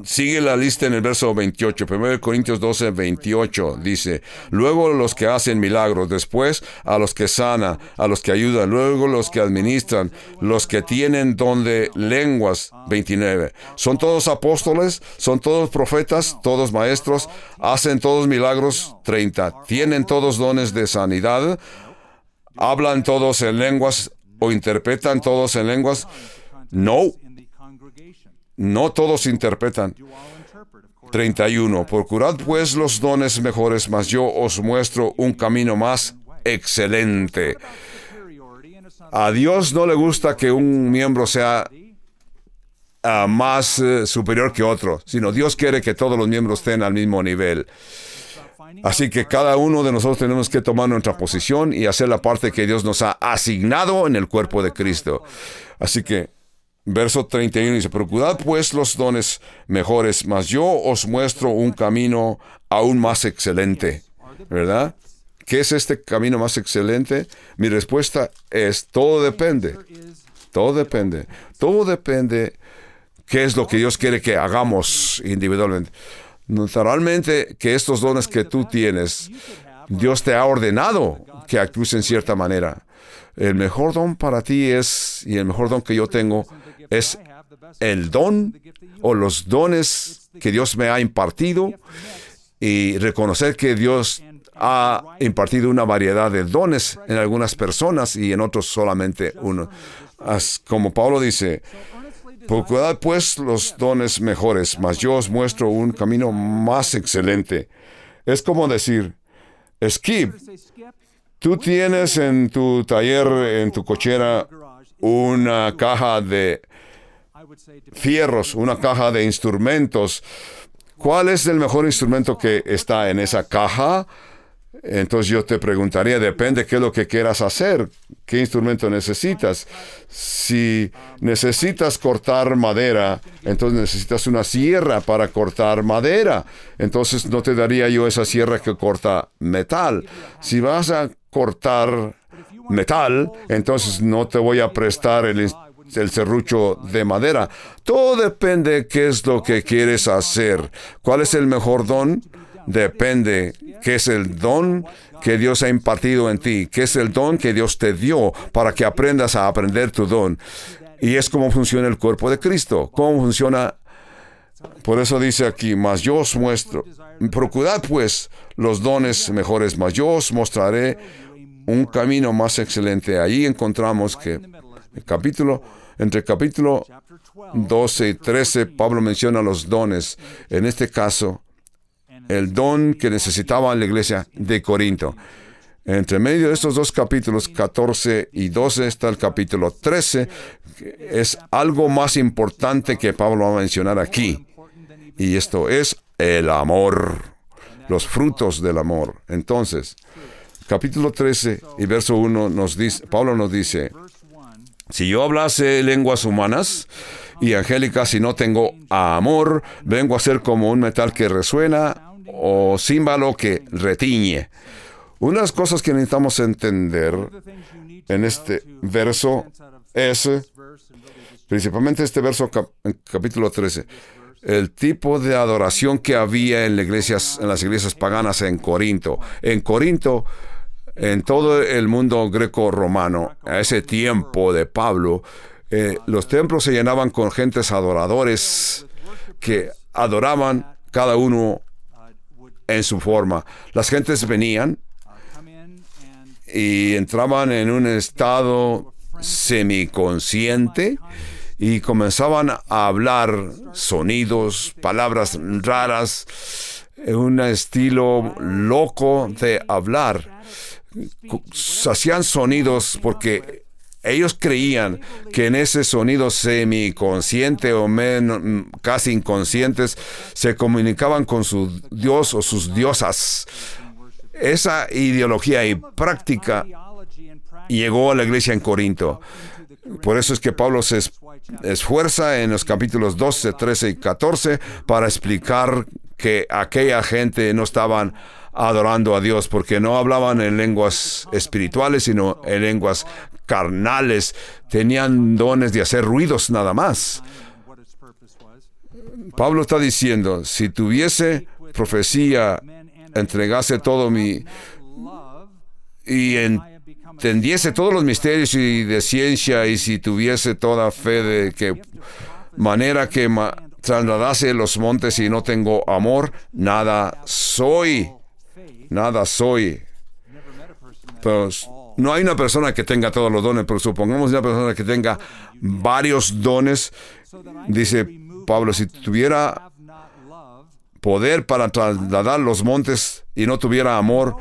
sigue la lista en el verso 28, 1 Corintios 12, 28, dice, luego los que hacen milagros, después a los que sanan, a los que ayudan, luego los que administran, los que tienen don de lenguas, 29. ¿Son todos apóstoles? ¿Son todos profetas? ¿Todos maestros? ¿Hacen todos milagros? 30. ¿Tienen todos dones de sanidad? ¿Hablan todos en lenguas o interpretan todos en lenguas? No. No todos interpretan. 31. Procurad pues los dones mejores, mas yo os muestro un camino más excelente. A Dios no le gusta que un miembro sea más superior que otro, sino Dios quiere que todos los miembros estén al mismo nivel. Así que cada uno de nosotros tenemos que tomar nuestra posición y hacer la parte que Dios nos ha asignado en el cuerpo de Cristo. Así que verso 31 dice, procurad pues los dones mejores, mas yo os muestro un camino aún más excelente. ¿Verdad? ¿Qué es este camino más excelente? Mi respuesta es, todo depende. Todo depende. Todo depende qué es lo que Dios quiere que hagamos individualmente. Naturalmente que estos dones que tú tienes, Dios te ha ordenado que actúes en cierta manera. El mejor don para ti es, y el mejor don que yo tengo, es el don o los dones que Dios me ha impartido, y reconocer que Dios ha impartido una variedad de dones en algunas personas y en otros solamente uno. Como Pablo dice, procurad pues los dones mejores, mas yo os muestro un camino más excelente. Es como decir, Skip, tú tienes en tu taller, en tu cochera, una caja de fierros, una caja de instrumentos. ¿Cuál es el mejor instrumento que está en esa caja? Entonces yo te preguntaría, depende qué es lo que quieras hacer, qué instrumento necesitas. Si necesitas cortar madera, entonces necesitas una sierra para cortar madera. Entonces no te daría yo esa sierra que corta metal. Si vas a cortar metal, entonces no te voy a prestar el serrucho de madera. Todo depende qué es lo que quieres hacer. ¿Cuál es el mejor don? Depende qué es el don que Dios ha impartido en ti, qué es el don que Dios te dio para que aprendas a aprender tu don. Y es cómo funciona el cuerpo de Cristo, cómo funciona. Por eso dice aquí, mas yo os muestro, procurad pues los dones mejores, mas yo os mostraré un camino más excelente. Ahí encontramos que entre el capítulo 12 y 13, Pablo menciona los dones. En este caso, el don que necesitaba la iglesia de Corinto. Entre medio de estos dos capítulos, 14 y 12, está el capítulo 13, que es algo más importante que Pablo va a mencionar aquí. Y esto es el amor, los frutos del amor. Entonces, capítulo 13 y verso 1, Pablo nos dice, si yo hablase lenguas humanas y angélicas y no tengo amor, vengo a ser como un metal que resuena o címbalo que retiñe. Una de las cosas que necesitamos entender en este verso es, principalmente este verso en capítulo 13, el tipo de adoración que había en las iglesias paganas en Corinto. En Corinto, en todo el mundo greco-romano, a ese tiempo de Pablo, los templos se llenaban con gentes adoradores que adoraban cada uno en su forma. Las gentes venían y entraban en un estado semiconsciente y comenzaban a hablar sonidos, palabras raras, un estilo loco de hablar. Hacían sonidos porque ellos creían que en ese sonido semiconsciente o casi inconscientes se comunicaban con su Dios o sus diosas. Esa ideología y práctica llegó a la iglesia en Corinto. Por eso es que Pablo se esfuerza en los capítulos 12, 13 y 14 para explicar que aquella gente no estaban adorando a Dios porque no hablaban en lenguas espirituales, sino en lenguas carnales. Tenían dones de hacer ruidos nada más. Pablo está diciendo, si tuviese profecía, entregase todo y entendiese todos los misterios y de ciencia, y si tuviese toda fe de que manera que trasladase los montes y no tengo amor, nada soy. Nada soy. Pero no hay una persona que tenga todos los dones, pero supongamos una persona que tenga varios dones. Dice Pablo, si tuviera poder para trasladar los montes y no tuviera amor,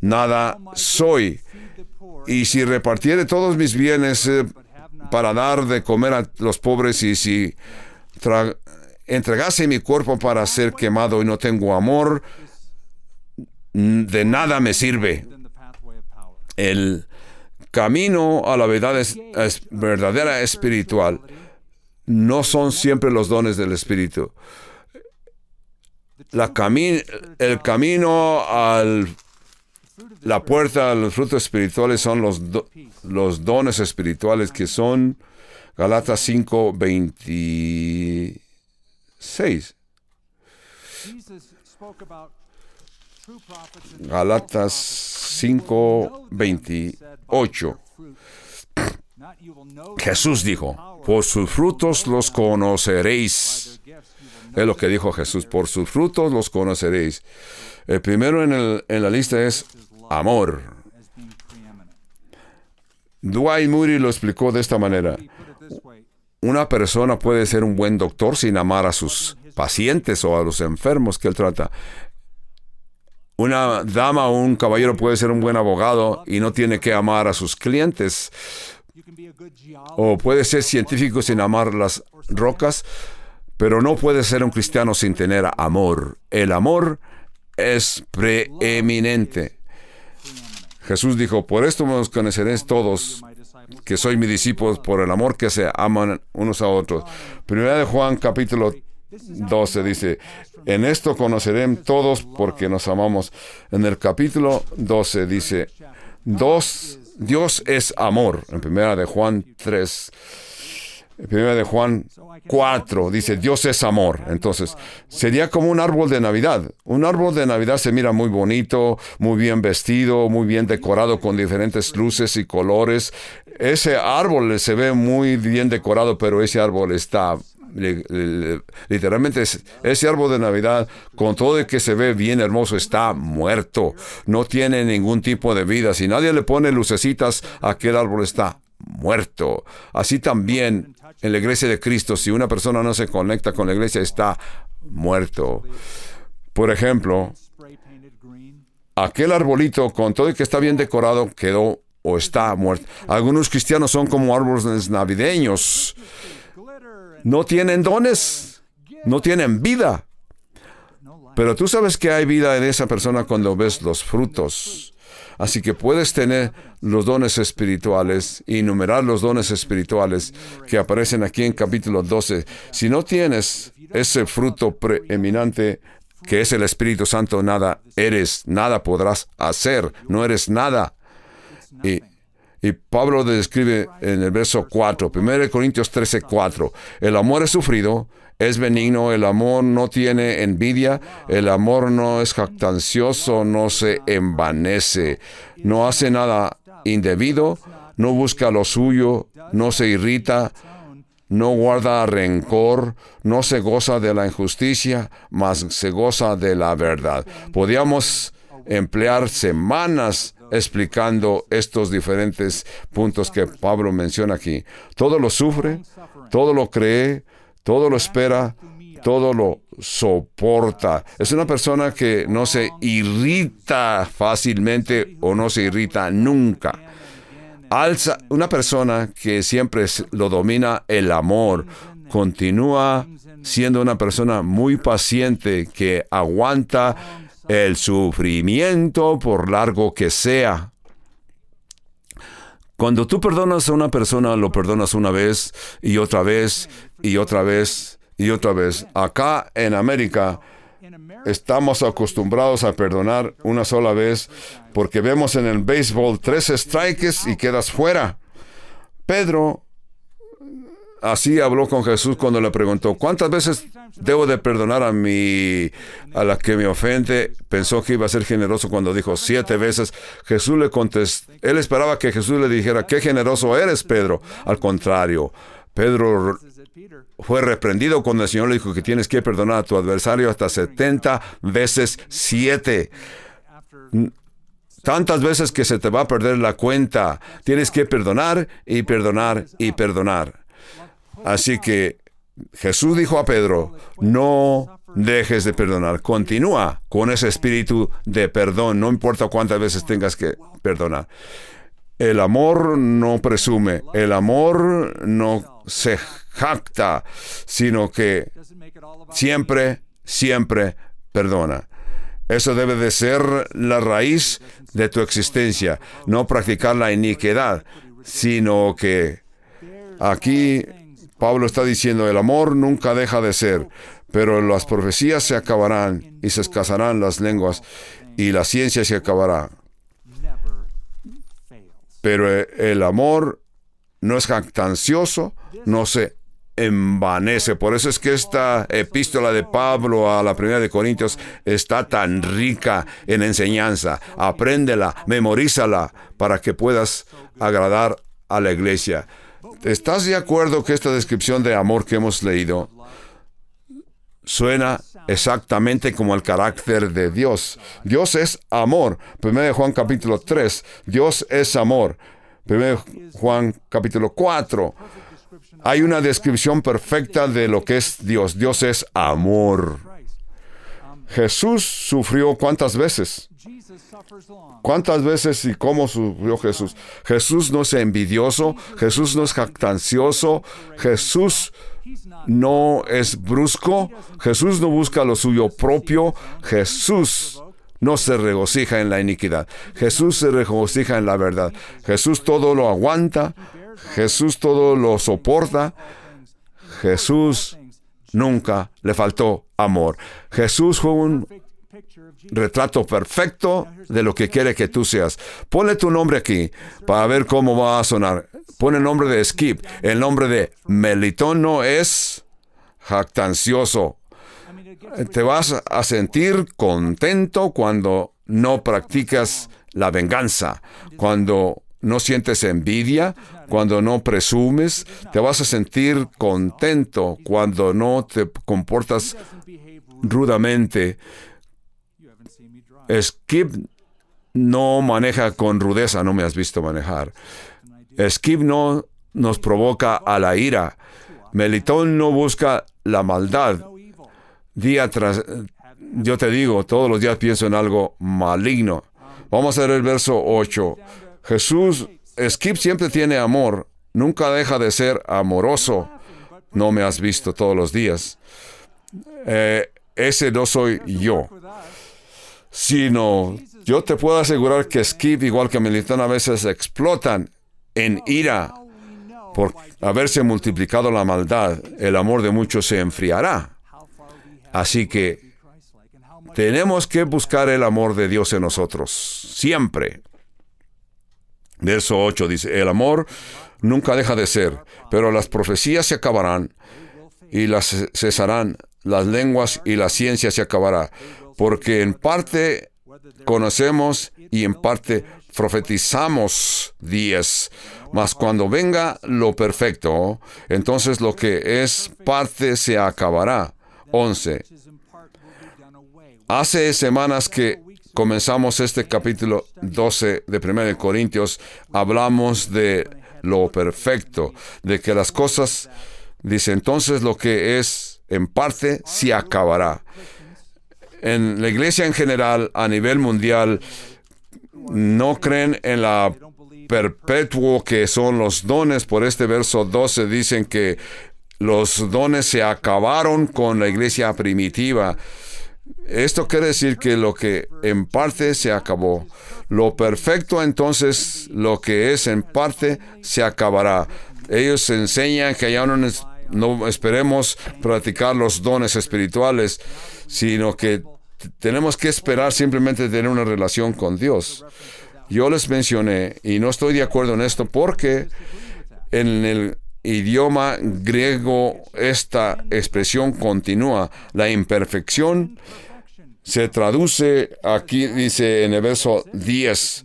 nada soy. Y si repartiere todos mis bienes para dar de comer a los pobres, y si entregase mi cuerpo para ser quemado y no tengo amor, de nada me sirve. El camino a la verdad es verdadera espiritual. No son siempre los dones del Espíritu. El camino a la puerta a los frutos espirituales son los dones espirituales, que son Galatas 5, 26. Galatas 5, 28. Jesús dijo, por sus frutos los conoceréis. Es lo que dijo Jesús, por sus frutos los conoceréis. El primero en la lista es amor. Dwight Moody lo explicó de esta manera. Una persona puede ser un buen doctor sin amar a sus pacientes o a los enfermos que él trata. Una dama o un caballero puede ser un buen abogado y no tiene que amar a sus clientes. O puede ser científico sin amar las rocas, pero no puede ser un cristiano sin tener amor. El amor es preeminente. Jesús dijo, por esto me conoceréis todos, que soy mis discípulos, por el amor que se aman unos a otros. Primera de Juan, capítulo 12, dice, en esto conocerán todos porque nos amamos. En el capítulo 12 dice, Dios es amor. En primera de Juan 3, en primera de Juan 4 dice, Dios es amor. Entonces, sería como un árbol de Navidad. Un árbol de Navidad se mira muy bonito, muy bien vestido, muy bien decorado con diferentes luces y colores. Ese árbol se ve muy bien decorado, pero ese árbol está literalmente, ese árbol de Navidad, con todo el que se ve bien hermoso, está muerto. No tiene ningún tipo de vida. Si nadie le pone lucecitas, aquel árbol está muerto. Así también en la iglesia de Cristo, si una persona no se conecta con la iglesia, está muerto. Por ejemplo, aquel arbolito, con todo el que está bien decorado, quedó o está muerto. Algunos cristianos son como árboles navideños. No tienen dones, no tienen vida. Pero tú sabes que hay vida en esa persona cuando ves los frutos. Así que puedes tener los dones espirituales y enumerar los dones espirituales que aparecen aquí en capítulo 12. Si no tienes ese fruto preeminente, que es el Espíritu Santo, nada eres, nada podrás hacer, no eres nada. Y Pablo describe en el verso 4, 1 Corintios 13, 4, el amor es sufrido, es benigno, el amor no tiene envidia, el amor no es jactancioso, no se envanece, no hace nada indebido, no busca lo suyo, no se irrita, no guarda rencor, no se goza de la injusticia, mas se goza de la verdad. Podríamos emplear semanas explicando estos diferentes puntos que Pablo menciona aquí. Todo lo sufre, todo lo cree, todo lo espera, todo lo soporta. Es una persona que no se irrita fácilmente o no se irrita nunca. Una persona que siempre lo domina el amor, continúa siendo una persona muy paciente que aguanta el sufrimiento por largo que sea. Cuando tú perdonas a una persona, lo perdonas una vez y otra vez y otra vez y otra vez. Acá en América estamos acostumbrados a perdonar una sola vez porque vemos en el béisbol 3 strikes y quedas fuera. Pedro así habló con Jesús cuando le preguntó, ¿cuántas veces debo de perdonar a la que me ofende? Pensó que iba a ser generoso cuando dijo 7 veces. Jesús le contestó, él esperaba que Jesús le dijera, qué generoso eres, Pedro. Al contrario, Pedro fue reprendido cuando el Señor le dijo que tienes que perdonar a tu adversario hasta 70 veces 7. Tantas veces que se te va a perder la cuenta. Tienes que perdonar y perdonar y perdonar. Así que Jesús dijo a Pedro, no dejes de perdonar. Continúa con ese espíritu de perdón, no importa cuántas veces tengas que perdonar. El amor no presume, el amor no se jacta, sino que siempre, siempre perdona. Eso debe de ser la raíz de tu existencia, no practicar la iniquidad, sino que aquí Pablo está diciendo, el amor nunca deja de ser, pero las profecías se acabarán y se escasarán las lenguas y la ciencia se acabará. Pero el amor no es jactancioso, no se envanece. Por eso es que esta epístola de Pablo a la primera de Corintios está tan rica en enseñanza. Apréndela, memorízala para que puedas agradar a la iglesia. ¿Estás de acuerdo que esta descripción de amor que hemos leído suena exactamente como el carácter de Dios? Dios es amor. 1 Juan capítulo 3. Dios es amor. 1 Juan capítulo 4. Hay una descripción perfecta de lo que es Dios. Dios es amor. Jesús sufrió ¿cuántas veces? ¿Cuántas veces y cómo sufrió Jesús? Jesús no es envidioso, Jesús no es jactancioso, Jesús no es brusco, Jesús no busca lo suyo propio, Jesús no se regocija en la iniquidad, Jesús se regocija en la verdad, Jesús todo lo aguanta, Jesús todo lo soporta, Jesús nunca le faltó amor. Jesús fue un retrato perfecto de lo que quiere que tú seas. Ponle tu nombre aquí para ver cómo va a sonar. Pon el nombre de Skip. El nombre de Melitón no es jactancioso. Te vas a sentir contento cuando no practicas la venganza, cuando no sientes envidia, cuando no presumes. Te vas a sentir contento cuando no te comportas rudamente. Skip no maneja con rudeza, no me has visto manejar. Skip no nos provoca a la ira. Melitón no busca la maldad. Yo te digo, todos los días pienso en algo maligno. Vamos a ver el verso 8. Skip siempre tiene amor, nunca deja de ser amoroso. No me has visto todos los días. Ese no soy yo. Sino, yo te puedo asegurar que Skip, igual que Melitón, a veces explotan en ira por haberse multiplicado la maldad. El amor de muchos se enfriará. Así que tenemos que buscar el amor de Dios en nosotros, siempre. Verso 8 dice, el amor nunca deja de ser, pero las profecías se acabarán y las cesarán, las lenguas y la ciencia se acabará. Porque en parte conocemos y en parte profetizamos 10. Mas cuando venga lo perfecto, entonces lo que es parte se acabará. 11. Hace semanas que comenzamos este capítulo 12 de 1 Corintios, hablamos de lo perfecto, de que las cosas, dice, entonces lo que es en parte se acabará. En la iglesia en general, a nivel mundial, no creen en la perpetuo que son los dones. Por este verso 12 dicen que los dones se acabaron con la iglesia primitiva. Esto quiere decir que lo que en parte se acabó. Lo perfecto, entonces, lo que es en parte, se acabará. Ellos enseñan que ya no esperemos practicar los dones espirituales, sino que tenemos que esperar simplemente tener una relación con Dios. Yo les mencioné, y no estoy de acuerdo en esto, porque en el idioma griego esta expresión continúa. La imperfección se traduce aquí, dice en el verso 10.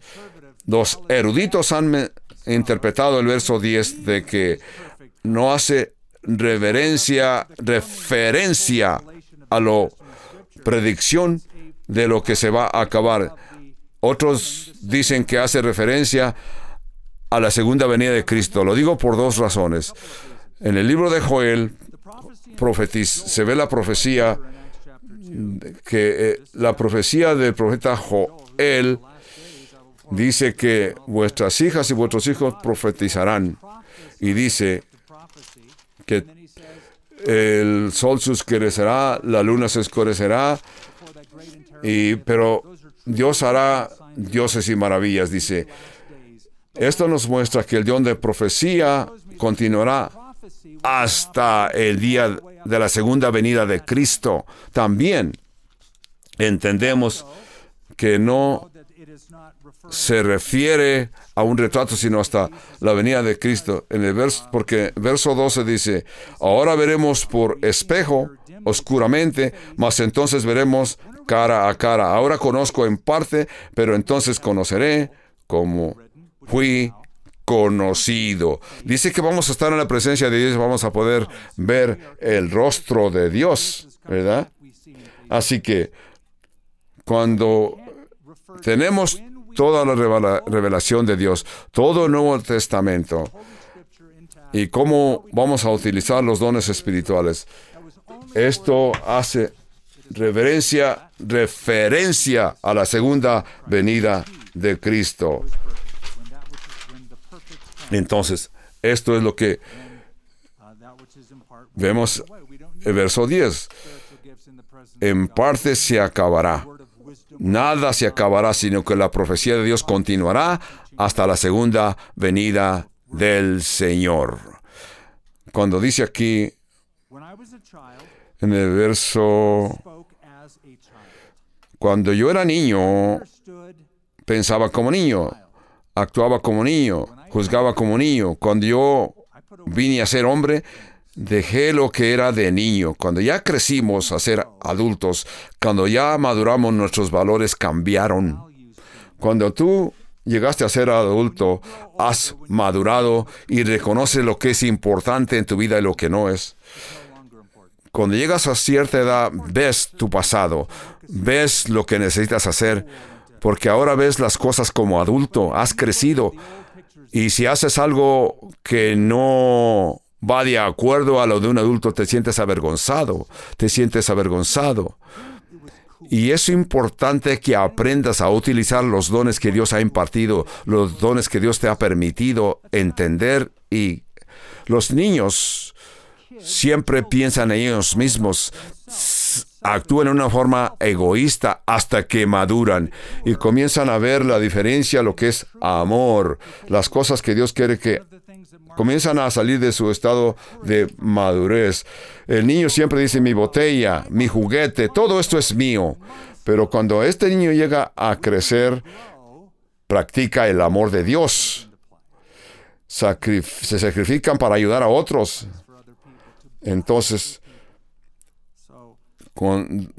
Los eruditos han interpretado el verso 10 de que no hace referencia a la predicción de lo que se va a acabar. Otros dicen que hace referencia a la segunda venida de Cristo. Lo digo por dos razones. En el libro de Joel se ve la profecía, que la profecía del profeta Joel dice que vuestras hijas y vuestros hijos profetizarán. Y dice que el sol se oscurecerá, la luna se oscurecerá, pero Dios hará dioses y maravillas, dice. Esto nos muestra que el don de profecía continuará hasta el día de la segunda venida de Cristo. También entendemos que no se refiere a un retrato, sino hasta la venida de Cristo. Porque verso 12 dice, ahora veremos por espejo, oscuramente, mas entonces veremos cara a cara. Ahora conozco en parte, pero entonces conoceré como fui conocido. Dice que vamos a estar en la presencia de Dios, vamos a poder ver el rostro de Dios, ¿verdad? Así que cuando tenemos toda la revelación de Dios, todo el Nuevo Testamento, y cómo vamos a utilizar los dones espirituales, esto hace referencia a la segunda venida de Cristo. Entonces, esto es lo que vemos en verso 10. En parte se acabará. Nada se acabará, sino que la profecía de Dios continuará hasta la segunda venida del Señor. Cuando dice aquí, en el verso, cuando yo era niño, pensaba como niño, actuaba como niño, juzgaba como niño. Cuando yo vine a ser hombre, dejé lo que era de niño. Cuando ya crecimos a ser adultos, cuando ya maduramos, nuestros valores cambiaron. Cuando tú llegaste a ser adulto, has madurado y reconoces lo que es importante en tu vida y lo que no es. Cuando llegas a cierta edad, ves tu pasado, ves lo que necesitas hacer, porque ahora ves las cosas como adulto, has crecido. Y si haces algo que no va de acuerdo a lo de un adulto, te sientes avergonzado. Y es importante que aprendas a utilizar los dones que Dios ha impartido, los dones que Dios te ha permitido entender. Y los niños siempre piensan en ellos mismos, actúan de una forma egoísta hasta que maduran y comienzan a ver la diferencia, lo que es amor, las cosas que Dios quiere que comienzan a salir de su estado de madurez. El niño siempre dice, mi botella, mi juguete, todo esto es mío. Pero cuando este niño llega a crecer, practica el amor de Dios. Se sacrifican para ayudar a otros. Entonces,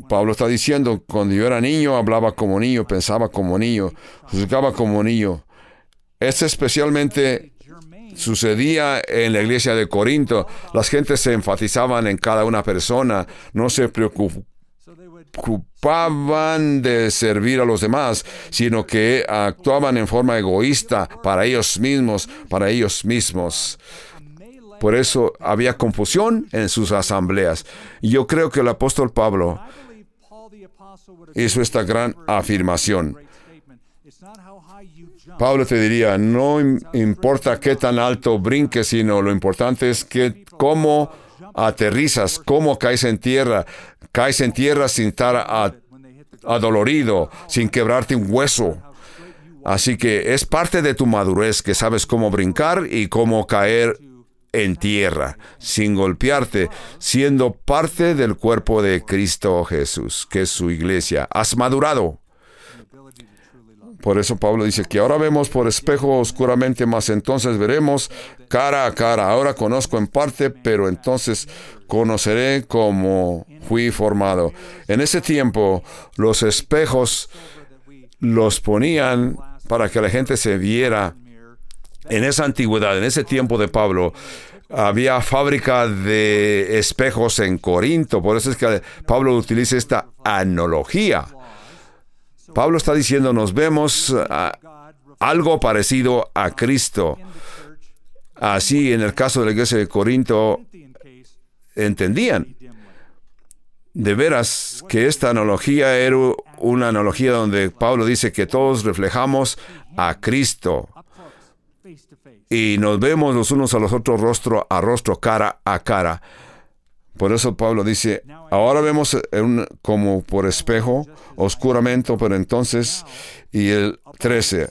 Pablo está diciendo, cuando yo era niño, hablaba como niño, pensaba como niño, juzgaba como niño. Es especialmente sucedía en la iglesia de Corinto. Las gentes se enfatizaban en cada una persona, no se preocupaban de servir a los demás, sino que actuaban en forma egoísta para ellos mismos. Por eso había confusión en sus asambleas. Y yo creo que el apóstol Pablo hizo esta gran afirmación. Pablo te diría, no importa qué tan alto brinques, sino lo importante es cómo aterrizas, cómo caes en tierra. Caes en tierra sin estar adolorido, sin quebrarte un hueso. Así que es parte de tu madurez que sabes cómo brincar y cómo caer en tierra, sin golpearte, siendo parte del cuerpo de Cristo Jesús, que es su iglesia. Has madurado. Por eso Pablo dice que ahora vemos por espejo oscuramente, mas entonces veremos cara a cara. Ahora conozco en parte, pero entonces conoceré como fui formado. En ese tiempo, los espejos los ponían para que la gente se viera. En esa antigüedad, en ese tiempo de Pablo, había fábrica de espejos en Corinto. Por eso es que Pablo utiliza esta analogía. Pablo está diciendo, nos vemos algo parecido a Cristo. Así, en el caso de la iglesia de Corinto, entendían de veras que esta analogía era una analogía donde Pablo dice que todos reflejamos a Cristo y nos vemos los unos a los otros rostro a rostro, cara a cara. Por eso Pablo dice, ahora vemos como por espejo, oscuramente, pero entonces, y el 13,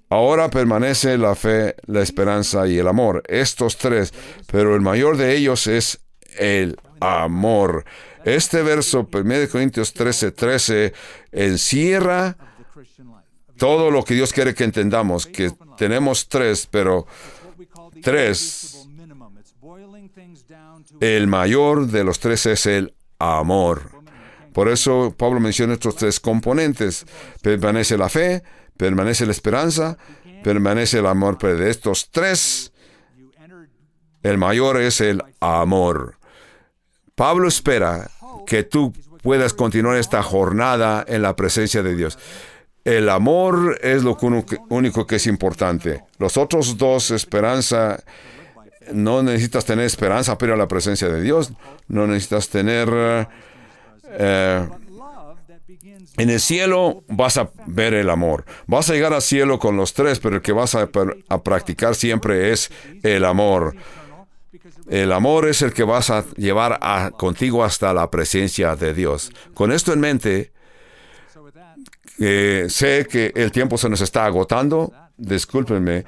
ahora permanece la fe, la esperanza y el amor. Estos tres, pero el mayor de ellos es el amor. Este verso, 1 Corintios 13, encierra todo lo que Dios quiere que entendamos, que tenemos tres, pero tres, el mayor de los tres es el amor. Por eso Pablo menciona estos tres componentes. Permanece la fe, permanece la esperanza, permanece el amor. Pero de estos tres, el mayor es el amor. Pablo espera que tú puedas continuar esta jornada en la presencia de Dios. El amor es lo único que es importante. Los otros dos, esperanza, no necesitas tener esperanza para ir a la presencia de Dios. No necesitas tener... en el cielo vas a ver el amor. Vas a llegar al cielo con los tres, pero el que vas a practicar siempre es el amor. El amor es el que vas a llevar contigo hasta la presencia de Dios. Con esto en mente, sé que el tiempo se nos está agotando. Discúlpenme.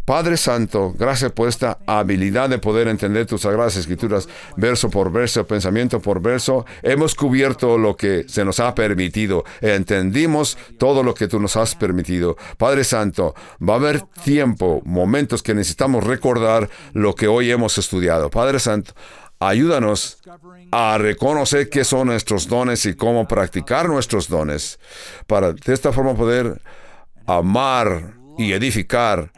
Padre Santo, gracias por esta habilidad de poder entender tus sagradas escrituras, verso por verso, pensamiento por verso. Hemos cubierto lo que se nos ha permitido. Entendimos todo lo que tú nos has permitido. Padre Santo, va a haber tiempo, momentos que necesitamos recordar lo que hoy hemos estudiado. Padre Santo, ayúdanos a reconocer qué son nuestros dones y cómo practicar nuestros dones, para de esta forma poder amar y edificar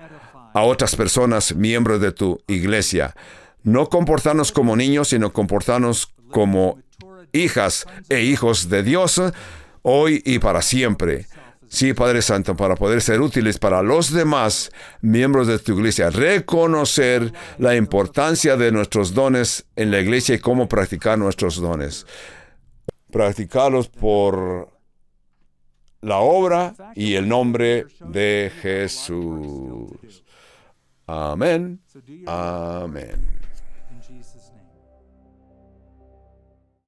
a otras personas, miembros de tu iglesia. No comportarnos como niños, sino comportarnos como hijas e hijos de Dios, hoy y para siempre. Sí, Padre Santo, para poder ser útiles para los demás miembros de tu iglesia. Reconocer la importancia de nuestros dones en la iglesia y cómo practicar nuestros dones. Practicarlos por la obra y el nombre de Jesús. Amén. Amén.